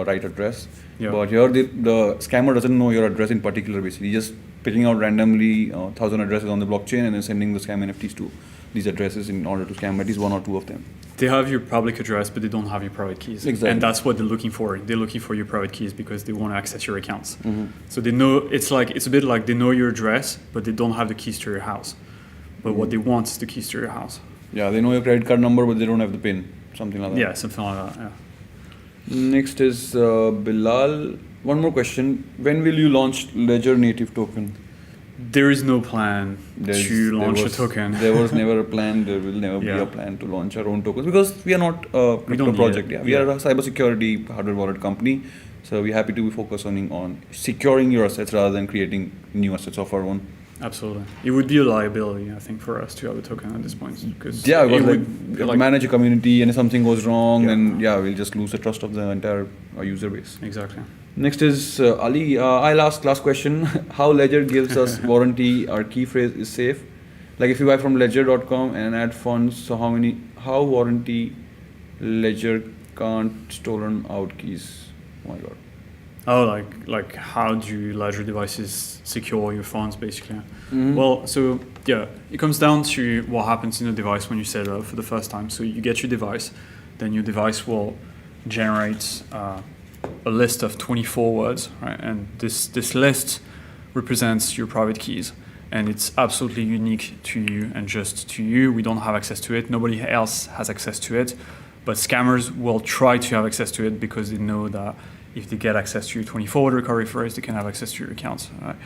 right address. Yeah. But here the scammer doesn't know your address in particular, basically. He's just picking out randomly 1,000 addresses on the blockchain and then sending the scam NFTs to these addresses in order to scam at least one or two of them. They have your public address, but they don't have your private keys. Exactly. And that's what they're looking for. They're looking for your private keys because they want to access your accounts. So they know, it's a bit like they know your address, but they don't have the keys to your house. But what they want is the keys to your house. Yeah, they know your credit card number, but they don't have the PIN, something like that. Yeah, something like that, yeah. Next is Bilal. One more question. When will you launch Ledger native token? There is no plan to launch a token. There was never a plan. There will never be a plan to launch our own tokens, because we are not a crypto project. We are a cybersecurity hardware wallet company. So we're happy to be focusing on securing your assets rather than creating new assets of our own. Absolutely. It would be a liability, I think, for us to have a token at this point. Because manage a community, and if something goes wrong, then we'll just lose the trust of the entire user base. Exactly. Next is Ali. I'll ask last question. How Ledger gives us warranty, our key phrase is safe. Like if you buy from ledger.com and add funds, so how warranty Ledger can't stolen out keys? Oh my God. Oh, like how do Ledger devices secure your funds, basically? Well, so it comes down to what happens in the device when you set it up for the first time. So you get your device, then your device will generate a list of 24 words, right? And this list represents your private keys, and it's absolutely unique to you and just to you. We don't have access to it. Nobody else has access to it, but scammers will try to have access to it because they know that if they get access to your 24-word recovery phrase, they can have access to your accounts. Right?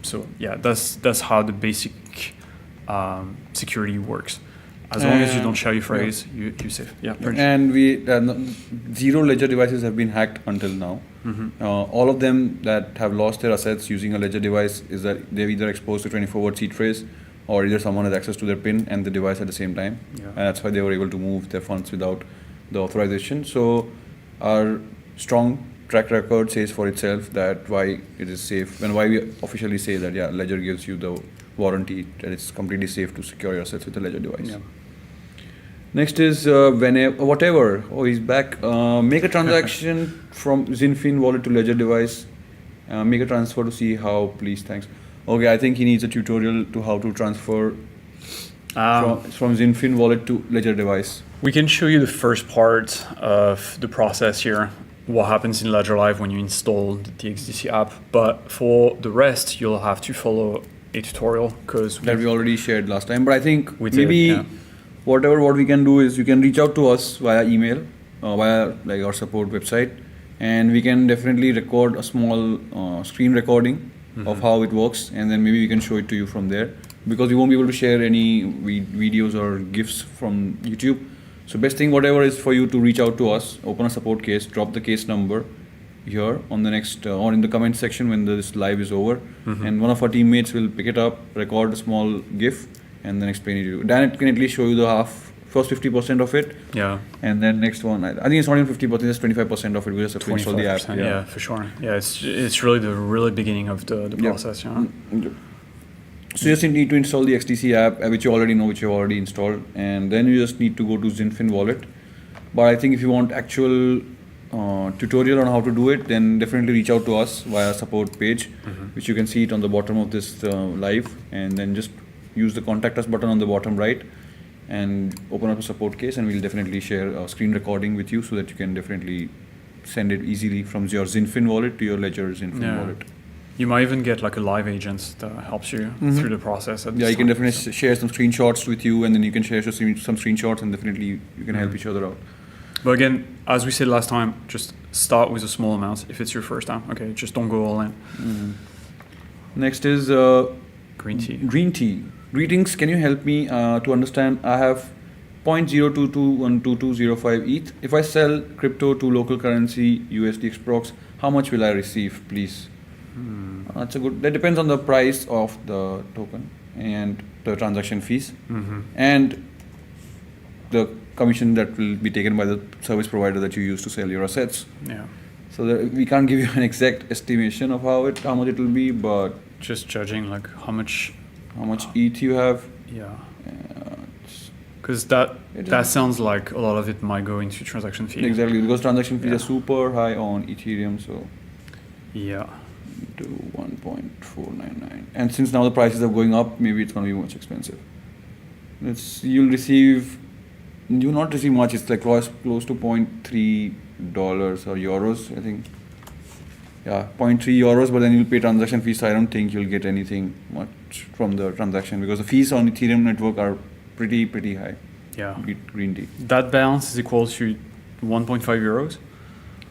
That's how the basic security works. As long as you don't share your phrase, you're safe. Yeah. And zero Ledger devices have been hacked until now. All of them that have lost their assets using a Ledger device is that they've either exposed to 24-word seed phrase, or either someone has access to their PIN and the device at the same time. And that's why they were able to move their funds without the authorization. So our strong track record says for itself that why it is safe, and why we officially say that Ledger gives you the warranty that it's completely safe to secure your assets with a Ledger device. Next is whatever. Oh, he's back. Make a transaction from Zinfin wallet to Ledger device. Make a transfer to see how. Please, thanks. Okay, I think he needs a tutorial to how to transfer from Zinfin wallet to Ledger device. We can show you the first part of the process here. What happens in Ledger Live when you install the TXDC app, but for the rest, you'll have to follow a tutorial that we already shared last time. But I think what we can do is you can reach out to us via email, via our support website, and we can definitely record a small screen recording of how it works, and then maybe we can show it to you from there, because we won't be able to share any videos or GIFs from YouTube. So best thing, whatever is for you to reach out to us, open a support case, drop the case number here on the next or in the comment section when this live is over, and one of our teammates will pick it up, record a small GIF, and then explain it to you. Dan can at least show you the first 50% of it. Yeah. And then next one, I think it's not even 50%, it's 25% of it. We just have to install the app. Yeah, for sure. Yeah, it's really the really beginning of the process. Yeah. So you just need to install the XDC app, which you already know, which you've already installed, and then you just need to go to Zinfin wallet. But I think if you want actual tutorial on how to do it, then definitely reach out to us via support page, which you can see it on the bottom of this live, and then just use the contact us button on the bottom right and open up a support case, and we'll definitely share a screen recording with you so that you can definitely send it easily from your Zinfin wallet to your Ledger Zinfin wallet. You might even get like a live agent that helps you through the process. You can definitely share some screenshots with you, and then you can share some screenshots, and definitely you can help each other out. But again, as we said last time, just start with a small amount if it's your first time. Okay, just don't go all in. Next is green tea. Green tea. Greetings, can you help me to understand? I have 0.022122205 ETH. If I sell crypto to local currency USD Xprox, how much will I receive, please? That's a good. That depends on the price of the token and the transaction fees and the commission that will be taken by the service provider that you use to sell your assets. Yeah. So we can't give you an exact estimation of how much it will be, but just judging like how much ETH you have. Yeah. Because that sounds like a lot of it might go into transaction fees. Exactly, because transaction fees are super high on Ethereum. So yeah. To 1.499, and since now the prices are going up, maybe it's going to be much expensive. You'll not receive much. It's like close to $0.3 or euros, I think. Yeah, 0.3 euros, but then you'll pay transaction fees. So I don't think you'll get anything much from the transaction, because the fees on Ethereum network are pretty high. Yeah. Green tea. That balance is equal to 1.5 euros?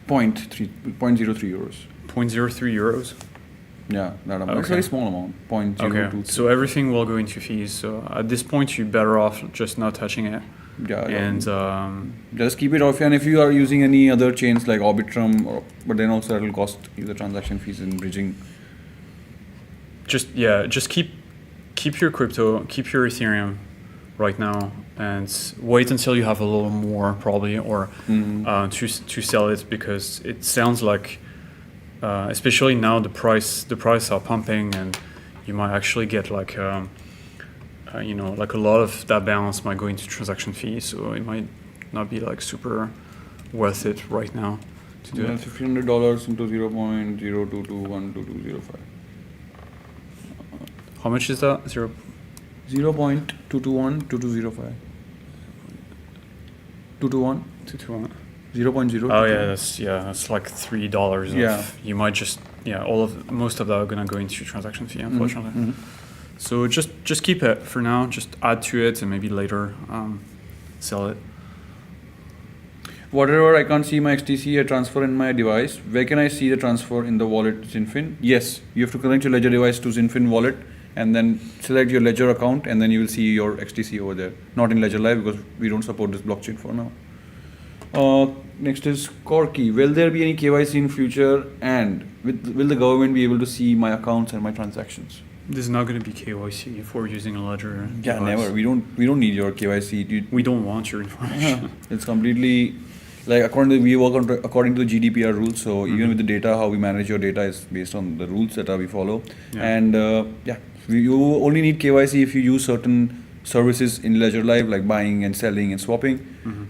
0.03 euros. 0.03 euros? Yeah, that amount. It's a very small amount. 0.023. Okay, so everything will go into fees. So at this point, you're better off just not touching it. Yeah. And just keep it off. And if you are using any other chains like Arbitrum, but then also it will cost you the transaction fees in bridging. Just keep your crypto, keep your Ethereum right now, and wait until you have a little more probably, or to sell it, because it sounds like. Especially now the price are pumping, and you might actually get like like a lot of that balance might go into transaction fees, so it might not be like super worth it right now to do it. $1,500 into 0.02212205. How much is that? 0.2212205. 221. 221. 0.0. Oh yeah, that's like $3. Yeah. You might just most of that are gonna go into transaction fee, unfortunately. So just keep it for now. Just add to it, and maybe later sell it. Whatever, I can't see my XTC transfer in my device. Where can I see the transfer in the wallet Zinfin? Yes, you have to connect your Ledger device to Zinfin wallet, and then select your Ledger account, and then you will see your XTC over there. Not in Ledger Live, because we don't support this blockchain for now. Next is Corky. Will there be any KYC in future, and will the government be able to see my accounts and my transactions? There's not going to be KYC if we're using a Ledger. Yeah, device. never. We don't need your KYC. We don't want your information. It's completely like we work according to the GDPR rules. So even with the data, how we manage your data is based on the rules that we follow. Yeah. And you only need KYC if you use certain services in Ledger Live, like buying and selling and swapping.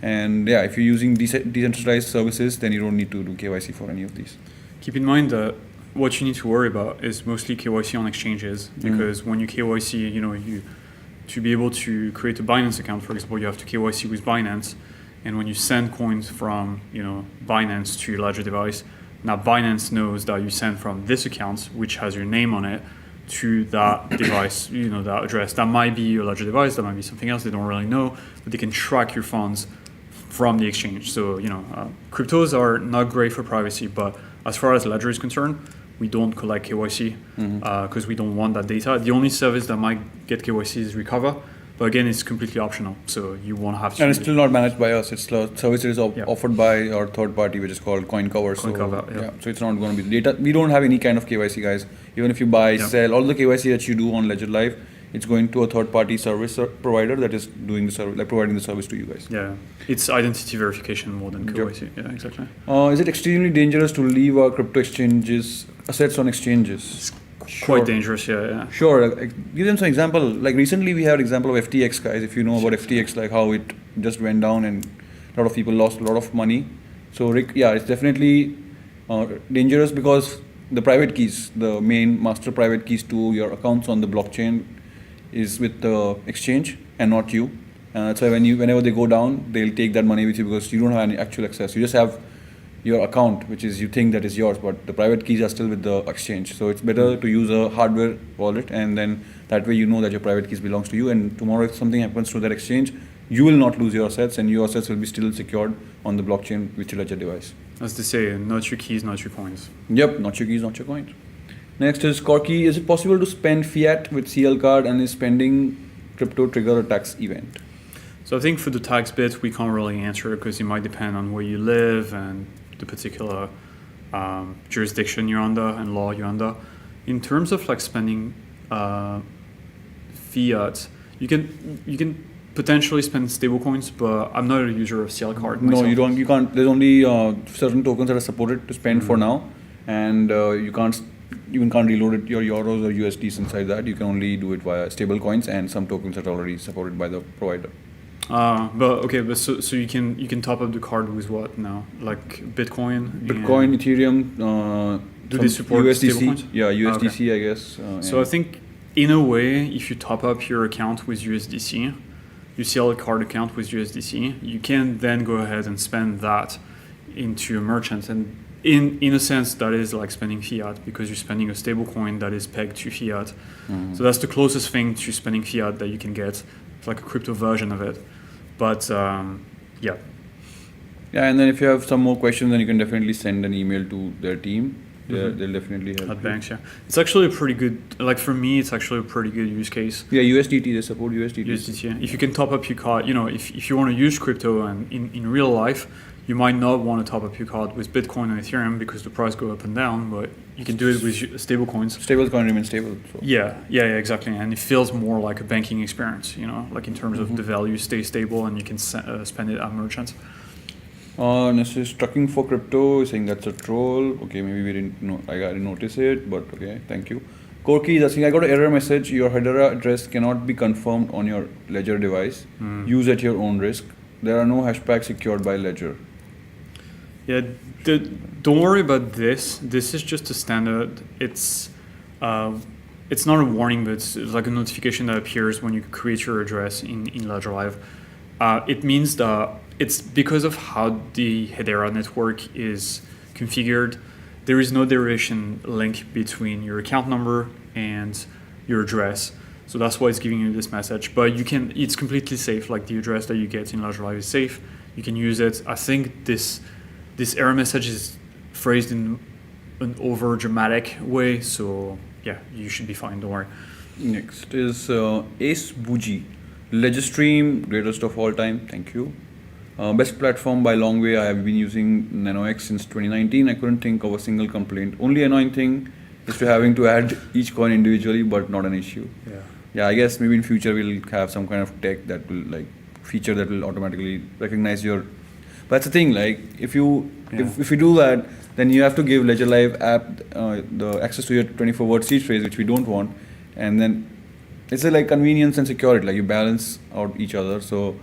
And if you're using decentralized services, then you don't need to do KYC for any of these. Keep in mind that what you need to worry about is mostly KYC on exchanges, because when you KYC, to be able to create a Binance account, for example, you have to KYC with Binance, and when you send coins from Binance to your Ledger device, now Binance knows that you send from this account, which has your name on it, to that device, that address. That might be your Ledger device, that might be something else, they don't really know, but they can track your funds from the exchange. So, cryptos are not great for privacy, but as far as Ledger is concerned, we don't collect KYC because we don't want that data. The only service that might get KYC is Recover, but again, it's completely optional, so you won't have to. And it's still not managed by us. It's a service that is Yeah. offered by our third party, which is called CoinCover. CoinCover, So it's not going to be data. We don't have any kind of KYC, guys. Even if you buy, sell, all the KYC that you do on Ledger Live, it's going to a third party service provider that is doing the service, like providing the service to you guys. Yeah, it's identity verification more than KYC. Yeah, exactly. Is it extremely dangerous to leave our crypto exchanges, assets on exchanges? Quite dangerous, yeah. Sure. Give them some example. Like recently we had example of FTX, guys. If you know about FTX, like how it just went down and a lot of people lost a lot of money. So Rick, yeah, it's definitely dangerous because the private keys, the main master private keys to your accounts on the blockchain is with the exchange and not you. So whenever they go down, they'll take that money with you because you don't have any actual access. You just have your account, which is you think that is yours, but the private keys are still with the exchange. So it's better to use a hardware wallet, and then that way you know that your private keys belongs to you. And tomorrow, if something happens to that exchange, you will not lose your assets, and your assets will be still secured on the blockchain with your Ledger device. As they say, not your keys, not your coins. Yep, not your keys, not your coins. Next is Corky. Is it possible to spend fiat with CL card, and is spending crypto trigger a tax event? So I think for the tax bit, we can't really answer because it might depend on where you live and the particular jurisdiction you're under and law you're under. In terms of like spending fiat, you can potentially spend stablecoins, but I'm not a user of CL card myself. No, you don't. You can't. There's only certain tokens that are supported to spend for now, and you can't reload your euros or USDs inside that. You can only do it via stablecoins and some tokens that are already supported by the provider. So you can top up the card with what now? Like Bitcoin, Ethereum. Do they support USDC? stablecoins? Yeah, USDC, I guess. So I think in a way, if you top up your account with USDC, you sell a card account with USDC, you can then go ahead and spend that into a merchant, and in a sense that is like spending fiat because you're spending a stablecoin that is pegged to fiat. So that's the closest thing to spending fiat that you can get. It's like a crypto version of it. But yeah, and then if you have some more questions, then you can definitely send an email to their team. They'll definitely help. At banks, yeah. It's actually a pretty good, like for me, it's actually a pretty good use case. Yeah, USDT, they support USDT. USDT, yeah. If you can top up your card, if you want to use crypto and in real life, you might not want to top up your card with Bitcoin and Ethereum because the price go up and down, but you can do it with stable coins. Stablecoin remains stable. So. Yeah, exactly. And it feels more like a banking experience, like in terms of the value stay stable and you can spend it at merchants. This is trucking for crypto, saying that's a troll. Okay, maybe we didn't know. I didn't notice it, but okay, thank you. Corky is asking, I got an error message. Your Hedera address cannot be confirmed on your Ledger device. Use at your own risk. There are no hashtags secured by Ledger. Yeah, don't worry about this. This is just a standard. It's not a warning, but it's like a notification that appears when you create your address in Ledger Live. It means that it's because of how the Hedera network is configured. There is no derivation link between your account number and your address. So that's why it's giving you this message. But it's completely safe. Like the address that you get in Ledger Live is safe. You can use it. I think this error message is phrased in an over dramatic way. So yeah, you should be fine. Don't worry. Next is Ace Bougie. Ledger Stream, greatest of all time. Thank you. Best platform by long way. I have been using NanoX since 2019. I couldn't think of a single complaint. Only annoying thing is to having to add each coin individually, but not an issue. Yeah, I guess maybe in future we'll have some kind of tech that will feature that will automatically recognize your. But that's the thing. Like if you do that, then you have to give Ledger Live app the access to your 24-word seed phrase, which we don't want, and then it's a convenience and security. Like you balance out each other. So.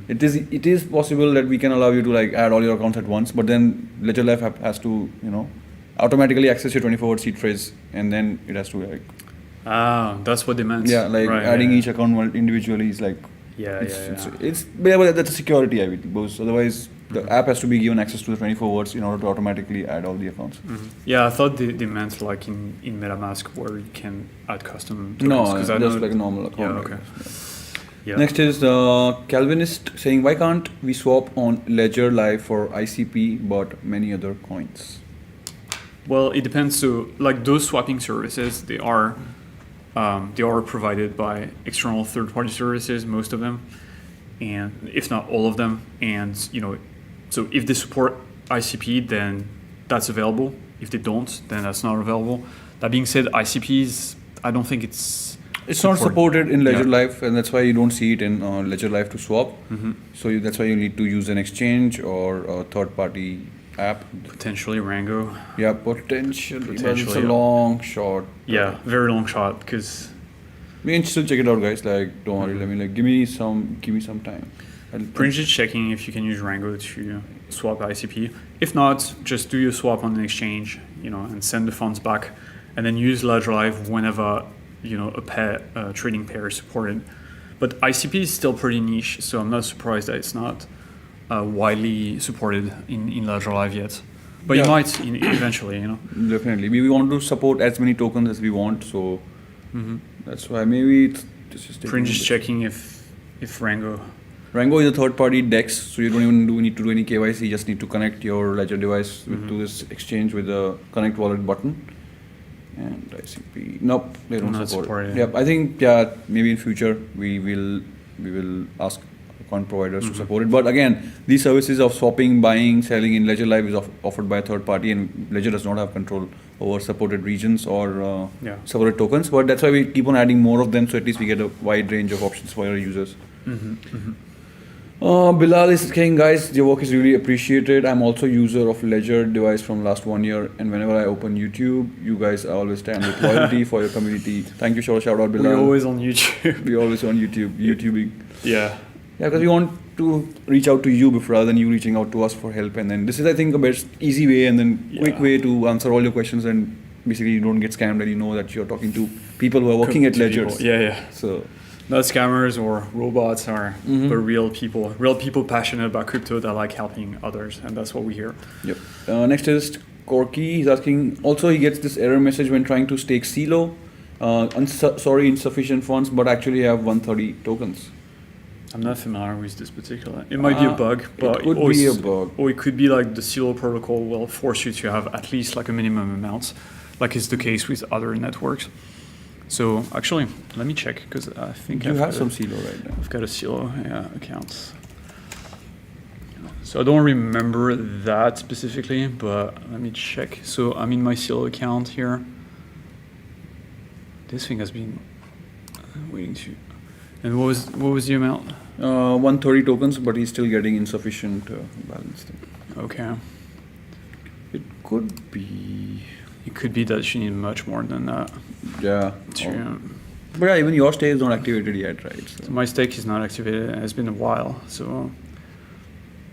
It is possible that we can allow you to add all your accounts at once, but then Ledger Live has to automatically access your 24-word seed phrase, and then it has to that's what they meant. Yeah, adding each account individually is but that's a security, I mean, because otherwise the app has to be given access to the 24 words in order to automatically add all the accounts. Yeah, I thought they meant like in MetaMask where you can add custom tokens. No, just like a normal account. Yeah, okay. Yeah. Next is Calvinist saying, why can't we swap on Ledger Live for ICP but many other coins? Well, it depends. So, like those swapping services, they are provided by external third-party services, most of them, and if not all of them. And so if they support ICP, then that's available. If they don't, then that's not available. That being said, ICPs, I don't think it's not supported in Ledger Live, and that's why you don't see it in Ledger Live to swap. So that's why you need to use an exchange or a third-party app. Potentially Rango. Yeah, potentially. But it's a long shot. Yeah, very long shot, because we can still check it out, guys. Like, don't worry. I mean, give me some time. Pretty just checking if you can use Rango to swap ICP. If not, just do your swap on an exchange, and send the funds back, and then use Ledger Live whenever a trading pair is supported. But ICP is still pretty niche, so I'm not surprised that it's not widely supported in Ledger Live yet. But you might eventually, Definitely. We want to support as many tokens as we want, so that's why maybe it's just checking if Rango is a third-party DEX, so you don't even need to do any KYC. You just need to connect your Ledger device to this exchange with the Connect Wallet button. And ICP, nope, they don't support it. Yeah, I think maybe in future we will ask account providers to support it. But again, these services of swapping, buying, selling in Ledger Live is offered by a third party, and Ledger does not have control over supported regions or supported tokens. But that's why we keep on adding more of them, so at least we get a wide range of options for our users. Bilal is saying, guys, your work is really appreciated. I'm also a user of Ledger device from last 1 year, and whenever I open YouTube, you guys always stand with loyalty for your community. Thank you, shout out, Bilal. We're always on YouTube. We're always on YouTube, YouTubing. Yeah, because we want to reach out to you rather than you reaching out to us for help. And then this is, I think, a best easy way and then quick way to answer all your questions, and basically you don't get scammed and you know that you're talking to people who are working at Ledgers. Yeah. So. Not scammers or robots, but real people passionate about crypto that like helping others, and that's what we hear. Yep. Next is Corky. He's asking, also he gets this error message when trying to stake CELO. Insufficient funds, but actually have 130 tokens. I'm not familiar with this particular. It might be a bug, but it could be a bug. Or it could be like the CELO protocol will force you to have at least like a minimum amount, like is the case with other networks. So actually, let me check, because I think you have some CELO right now. I've got a CELO account. So I don't remember that specifically, but let me check. So I'm in my CELO account here. This thing has been waiting to. And what was the amount? 130 tokens, but he's still getting insufficient balance. Okay. It could be. It could be that you need much more than that. Yeah. But even your stake is not activated yet, right? So my stake is not activated, and it's been a while. So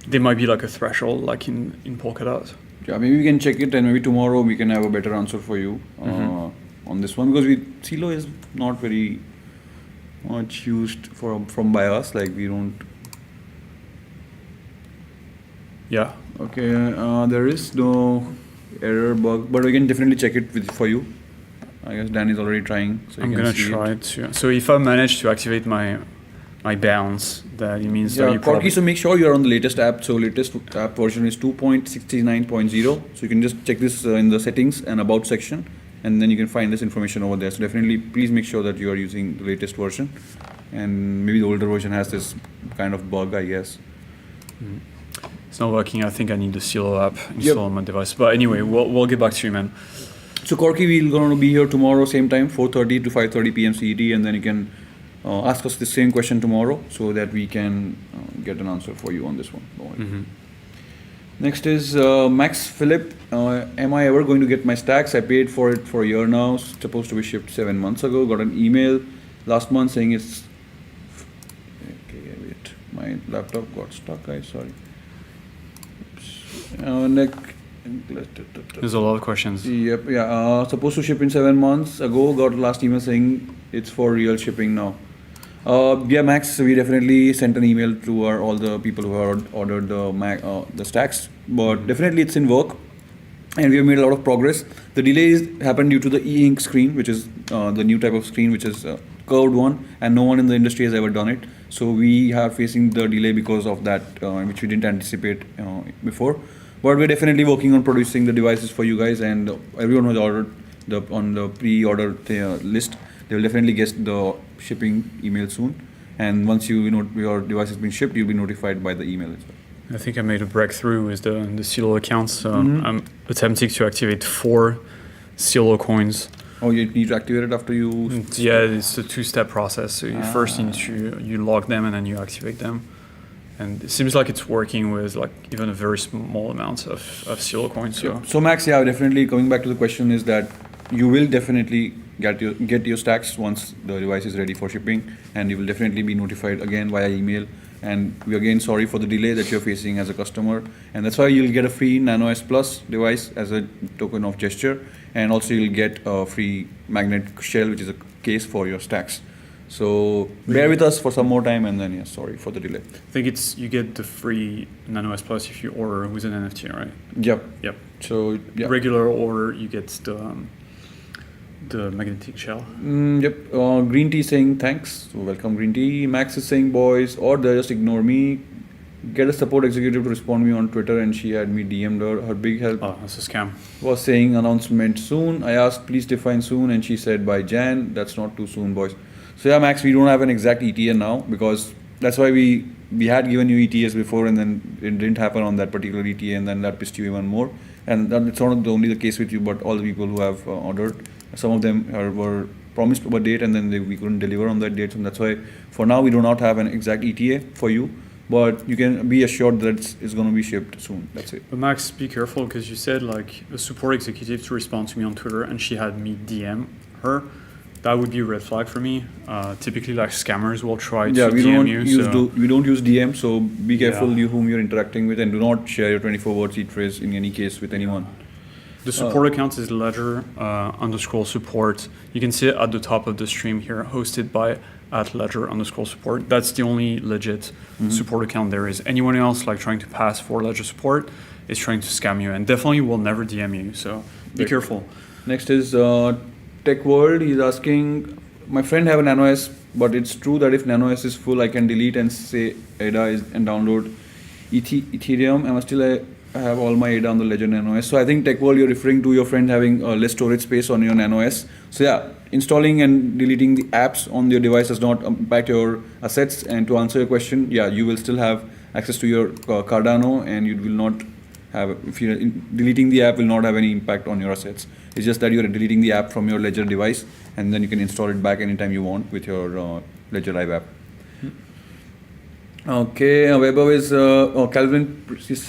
there might be like a threshold, like in Polkadot. Yeah, maybe we can check it, and maybe tomorrow we can have a better answer for you on this one, because CELO is not very much used from by us. Like we don't. Yeah. Okay. There is no error bug, but we can definitely check it for you. I guess Dan is already trying. So I'm gonna try it too. So if I manage to activate my balance, that it means that you Corky, so make sure you're on the latest app. So latest app version is 2.69.0. So you can just check this in the settings and about section, and then you can find this information over there. So definitely, please make sure that you are using the latest version, and maybe the older version has this kind of bug, I guess. It's not working. I think I need the CELO app installed on my device. But anyway, we'll get back to you, man. So Corky, we're going to be here tomorrow, same time, 4:30 to 5:30 p.m. CET, and then you can ask us the same question tomorrow, so that we can get an answer for you on this one. Next is Max Philip. Am I ever going to get my Stax? I paid for it for a year now. It's supposed to be shipped 7 months ago. Got an email last month saying it's. Okay, wait. My laptop got stuck, guys. Sorry. There's a lot of questions. Yep. Yeah. Supposed to ship in 7 months ago. Got last email saying it's for real shipping now. Max, we definitely sent an email to all the people who have ordered the Stax, but definitely it's in work, and we have made a lot of progress. The delays happened due to the e-ink screen, which is the new type of screen, which is a curved one, and no one in the industry has ever done it. So we are facing the delay because of that, which we didn't anticipate before. But we're definitely working on producing the devices for you guys, and everyone who's ordered on the pre-order list, they will definitely get the shipping email soon. And once your device has been shipped, you'll be notified by the email as well. I think I made a breakthrough with the CLO accounts. So I'm attempting to activate 4 CLO coins. Oh, you need to activate it after you... Yeah, it's a 2-step process. So you first need to you log them and then you activate them. And it seems like it's working with like even a very small amount of CLO coins. So Max, yeah, definitely coming back to the question is that you will definitely get your Stax once the device is ready for shipping, and you will definitely be notified again via email. And we're again sorry for the delay that you're facing as a customer, and that's why you'll get a free Nano S Plus device as a token of gesture, and also you'll get a free magnet shell, which is a case for your Stax. So bear with us for some more time, and then sorry for the delay. I think you get the free Nano S Plus if you order with an NFT, right? Yep. So regular order you get the magnetic shell. Yep. Green Tea saying thanks. So welcome, Green Tea. Max is saying boys, or they just ignore me. Get a support executive to respond me on Twitter, and she had me DM'd her. Her big help. Oh, that's a scam. Was saying announcement soon. I asked please define soon, and she said by Jan. That's not too soon, boys. So yeah, Max, we don't have an exact ETA now, because that's why we had given you ETAs before, and then it didn't happen on that particular ETA, and then that pissed you even more. And it's not only the case with you, but all the people who have ordered. Some of them were promised a date, and then we couldn't deliver on that date. And that's why, for now, we do not have an exact ETA for you. But you can be assured that it's going to be shipped soon. That's it. But Max, be careful, because you said like a support executive to respond to me on Twitter, and she had me DM her. That would be a red flag for me. Typically, like scammers will try to DM you. We don't use DM, so be careful whom you're interacting with, and do not share your 24-word seed phrase in any case with anyone. The support account is ledger _support. You can see it at the top of the stream here, hosted by @ledger _support. That's the only legit support account there is. Anyone else like trying to pass for ledger support is trying to scam you, and definitely will never DM you. So be careful. Next is Tech World. He's asking, my friend have a Nano S, but it's true that if Nano S is full, I can delete and say ADA and download Ethereum. I must still have all my ADA on the Ledger Nano S. So I think Tech World, you're referring to your friend having less storage space on your Nano S. So yeah, installing and deleting the apps on your device does not impact your assets. And to answer your question, yeah, you will still have access to your Cardano, and you will not have, if you're deleting the app will not have any impact on your assets. It's just that you're deleting the app from your Ledger device, and then you can install it back anytime you want with your Ledger Live app. Okay, Webov is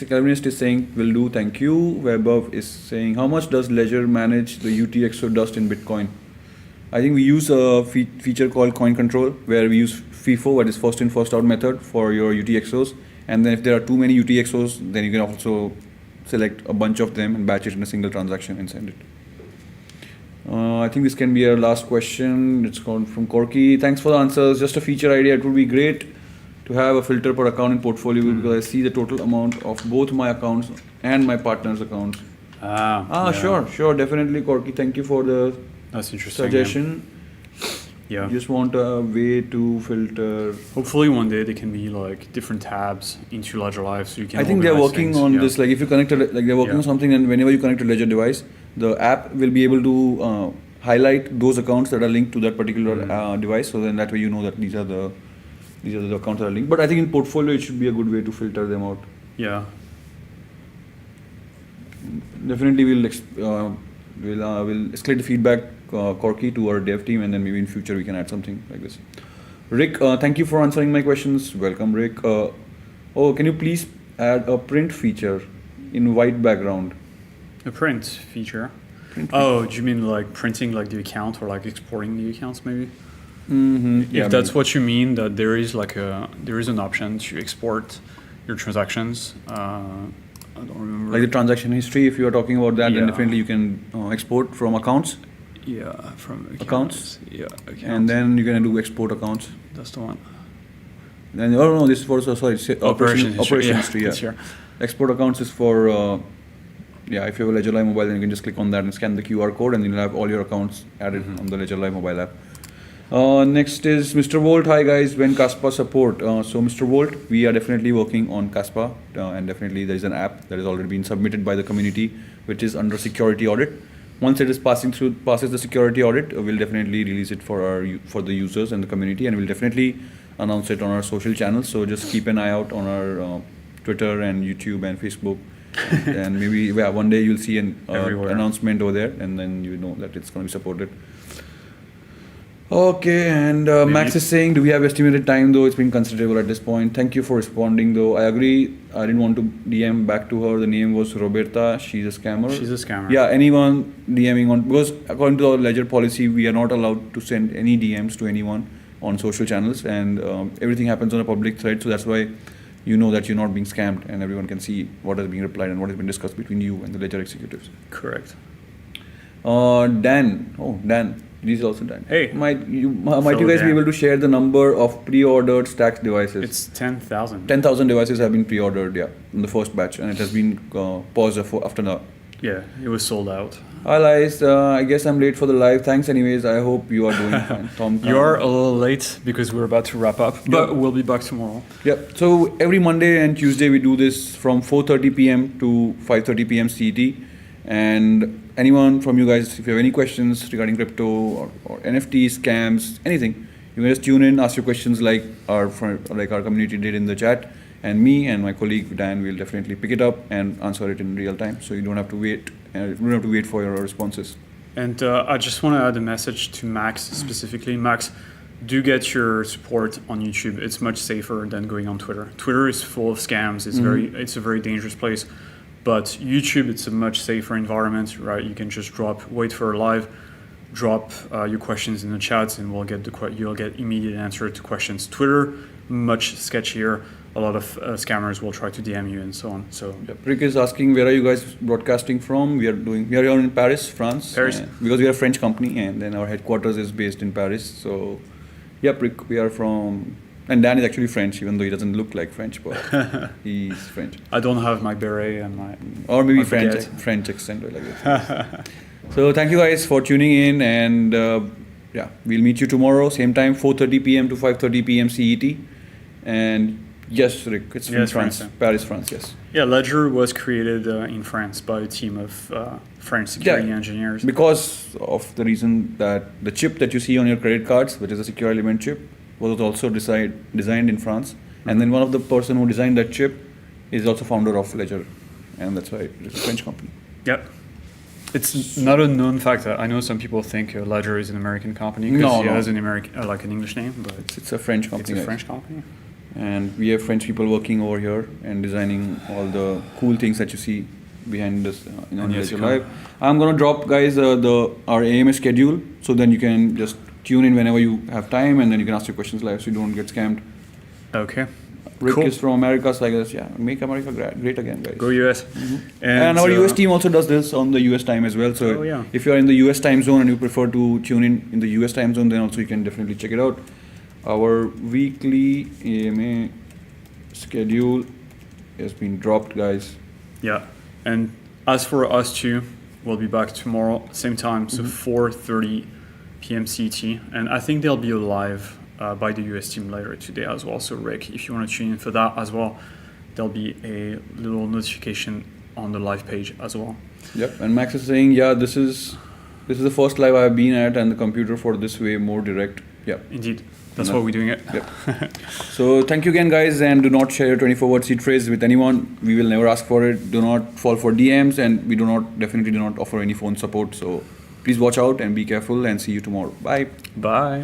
Calvinist is saying will do, thank you. Webov is saying, how much does Ledger manage the UTXO dust in Bitcoin? I think we use a feature called coin control, where we use FIFO, that is first in first out method, for your UTXOs. And then if there are too many UTXOs, then you can also select a bunch of them and batch it in a single transaction and send it. I think this can be our last question. It's called from Corky. Thanks for the answers. Just a feature idea. It would be great to have a filter per account in portfolio, because I see the total amount of both my accounts and my partner's accounts. Sure, definitely, Corky. Thank you for the suggestion. Yeah. You just want a way to filter. Hopefully one day they can be like different tabs into Ledger Live, so you can. I think they're working on this. Like if you connect, they're working on something, and whenever you connect a Ledger device, the app will be able to highlight those accounts that are linked to that particular device. So then that way you know that these are the accounts that are linked. But I think in portfolio it should be a good way to filter them out. Yeah. Definitely we'll escalate the feedback, Corky, to our dev team, and then maybe in future we can add something like this. Rick, thank you for answering my questions. Welcome, Rick. Can you please add a print feature in white background? A print feature? Oh, do you mean like printing like the account, or like exporting the accounts maybe? If that's what you mean, that there is an option to export your transactions. I don't remember. Like the transaction history, if you are talking about that, then definitely you can export from accounts. Yeah, from accounts. Yeah, accounts. And then you can do export accounts. That's the one. Then this is for operation history. Yeah. Export accounts is for if you have a Ledger Live mobile, then you can just click on that and scan the QR code, and then you'll have all your accounts added on the Ledger Live mobile app. Next is Mr. Volt. Hi guys, when Kaspa support? So Mr. Volt, we are definitely working on Kaspa, and definitely there is an app that has already been submitted by the community, which is under security audit. Once it is passes the security audit, we'll definitely release it for the users and the community, and we'll definitely announce it on our social channels. So just keep an eye out on our Twitter and YouTube and Facebook, and maybe one day you'll see an announcement over there, and then you know that it's going to be supported. Okay, and Max is saying, do we have estimated time though? It's been considerable at this point. Thank you for responding though. I agree. I didn't want to DM back to her. The name was Roberta. She's a scammer. She's a scammer. Yeah, anyone DMing on, because according to our Ledger policy, we are not allowed to send any DMs to anyone on social channels, and everything happens on a public thread. So that's why you know that you're not being scammed, and everyone can see what is being replied and what has been discussed between you and the Ledger executives. Correct. Dan. This is also done. Hey, might you guys be able to share the number of pre-ordered Stax devices? It's 10,000. 10,000 devices have been pre-ordered, yeah, in the first batch, and it has been paused after that. Yeah, it was sold out. Hi guys, I guess I'm late for the live. Thanks anyways. I hope you are doing fine. Tom, you are a little late because we're about to wrap up, but we'll be back tomorrow. Yep. So every Monday and Tuesday we do this from 4:30 p.m. to 5:30 p.m. CET, and anyone from you guys, if you have any questions regarding crypto or NFTs, scams, anything, you can just tune in, ask your questions like our community did in the chat, and me and my colleague Dan will definitely pick it up and answer it in real time. So you don't have to wait. You don't have to wait for your responses. And I just want to add a message to Max specifically. Max, do get your support on YouTube. It's much safer than going on Twitter. Twitter is full of scams. It's a very dangerous place. But YouTube, it's a much safer environment, right? You can just wait for a live, drop your questions in the chats, and you'll get immediate answer to questions. Twitter, much sketchier. A lot of scammers will try to DM you and so on. So Rick is asking, where are you guys broadcasting from? We are here in Paris, France. Paris. Because we are a French company, and then our headquarters is based in Paris. So, yep, Rick, we are from. And Dan is actually French, even though he doesn't look like French, but he's French. I don't have my beret and my... Or maybe French accent or like that. So thank you guys for tuning in, and we'll meet you tomorrow, same time, 4:30 p.m. to 5:30 p.m. CET. And yes, Rick, it's from France, Paris, France, yes. Yeah, Ledger was created in France by a team of French security engineers. Because of the reason that the chip that you see on your credit cards, which is a secure element chip, was also designed in France, and then one of the person who designed that chip is also founder of Ledger, and that's why it's a French company. Yep. It's not a known fact. I know some people think Ledger is an American company because it has an English name, but it's a French company. It's a French company. And we have French people working over here and designing all the cool things that you see behind us in Ledger Live. I'm gonna drop, guys, our AMA schedule, so then you can just tune in whenever you have time, and then you can ask your questions live so you don't get scammed. Okay. Rick is from America, so I guess, make America great again, guys. Go US. And our US team also does this on the US time as well. So if you're in the US time zone and you prefer to tune in the US time zone, then also you can definitely check it out. Our weekly AMA schedule has been dropped, guys. Yeah. And as for us too, we'll be back tomorrow, same time, so 4:30 p.m. CET, and I think they'll be live by the US team later today as well. So Rick, if you want to tune in for that as well, there'll be a little notification on the live page as well. Yep, and Max is saying, this is the first live I've been at, and the computer for this way more direct. Yeah, indeed, that's why we're doing it. Yep. So thank you again, guys, and do not share your 24-word seed phrase with anyone. We will never ask for it. Do not fall for DMs, and we definitely do not offer any phone support. So please watch out and be careful, and see you tomorrow. Bye. Bye.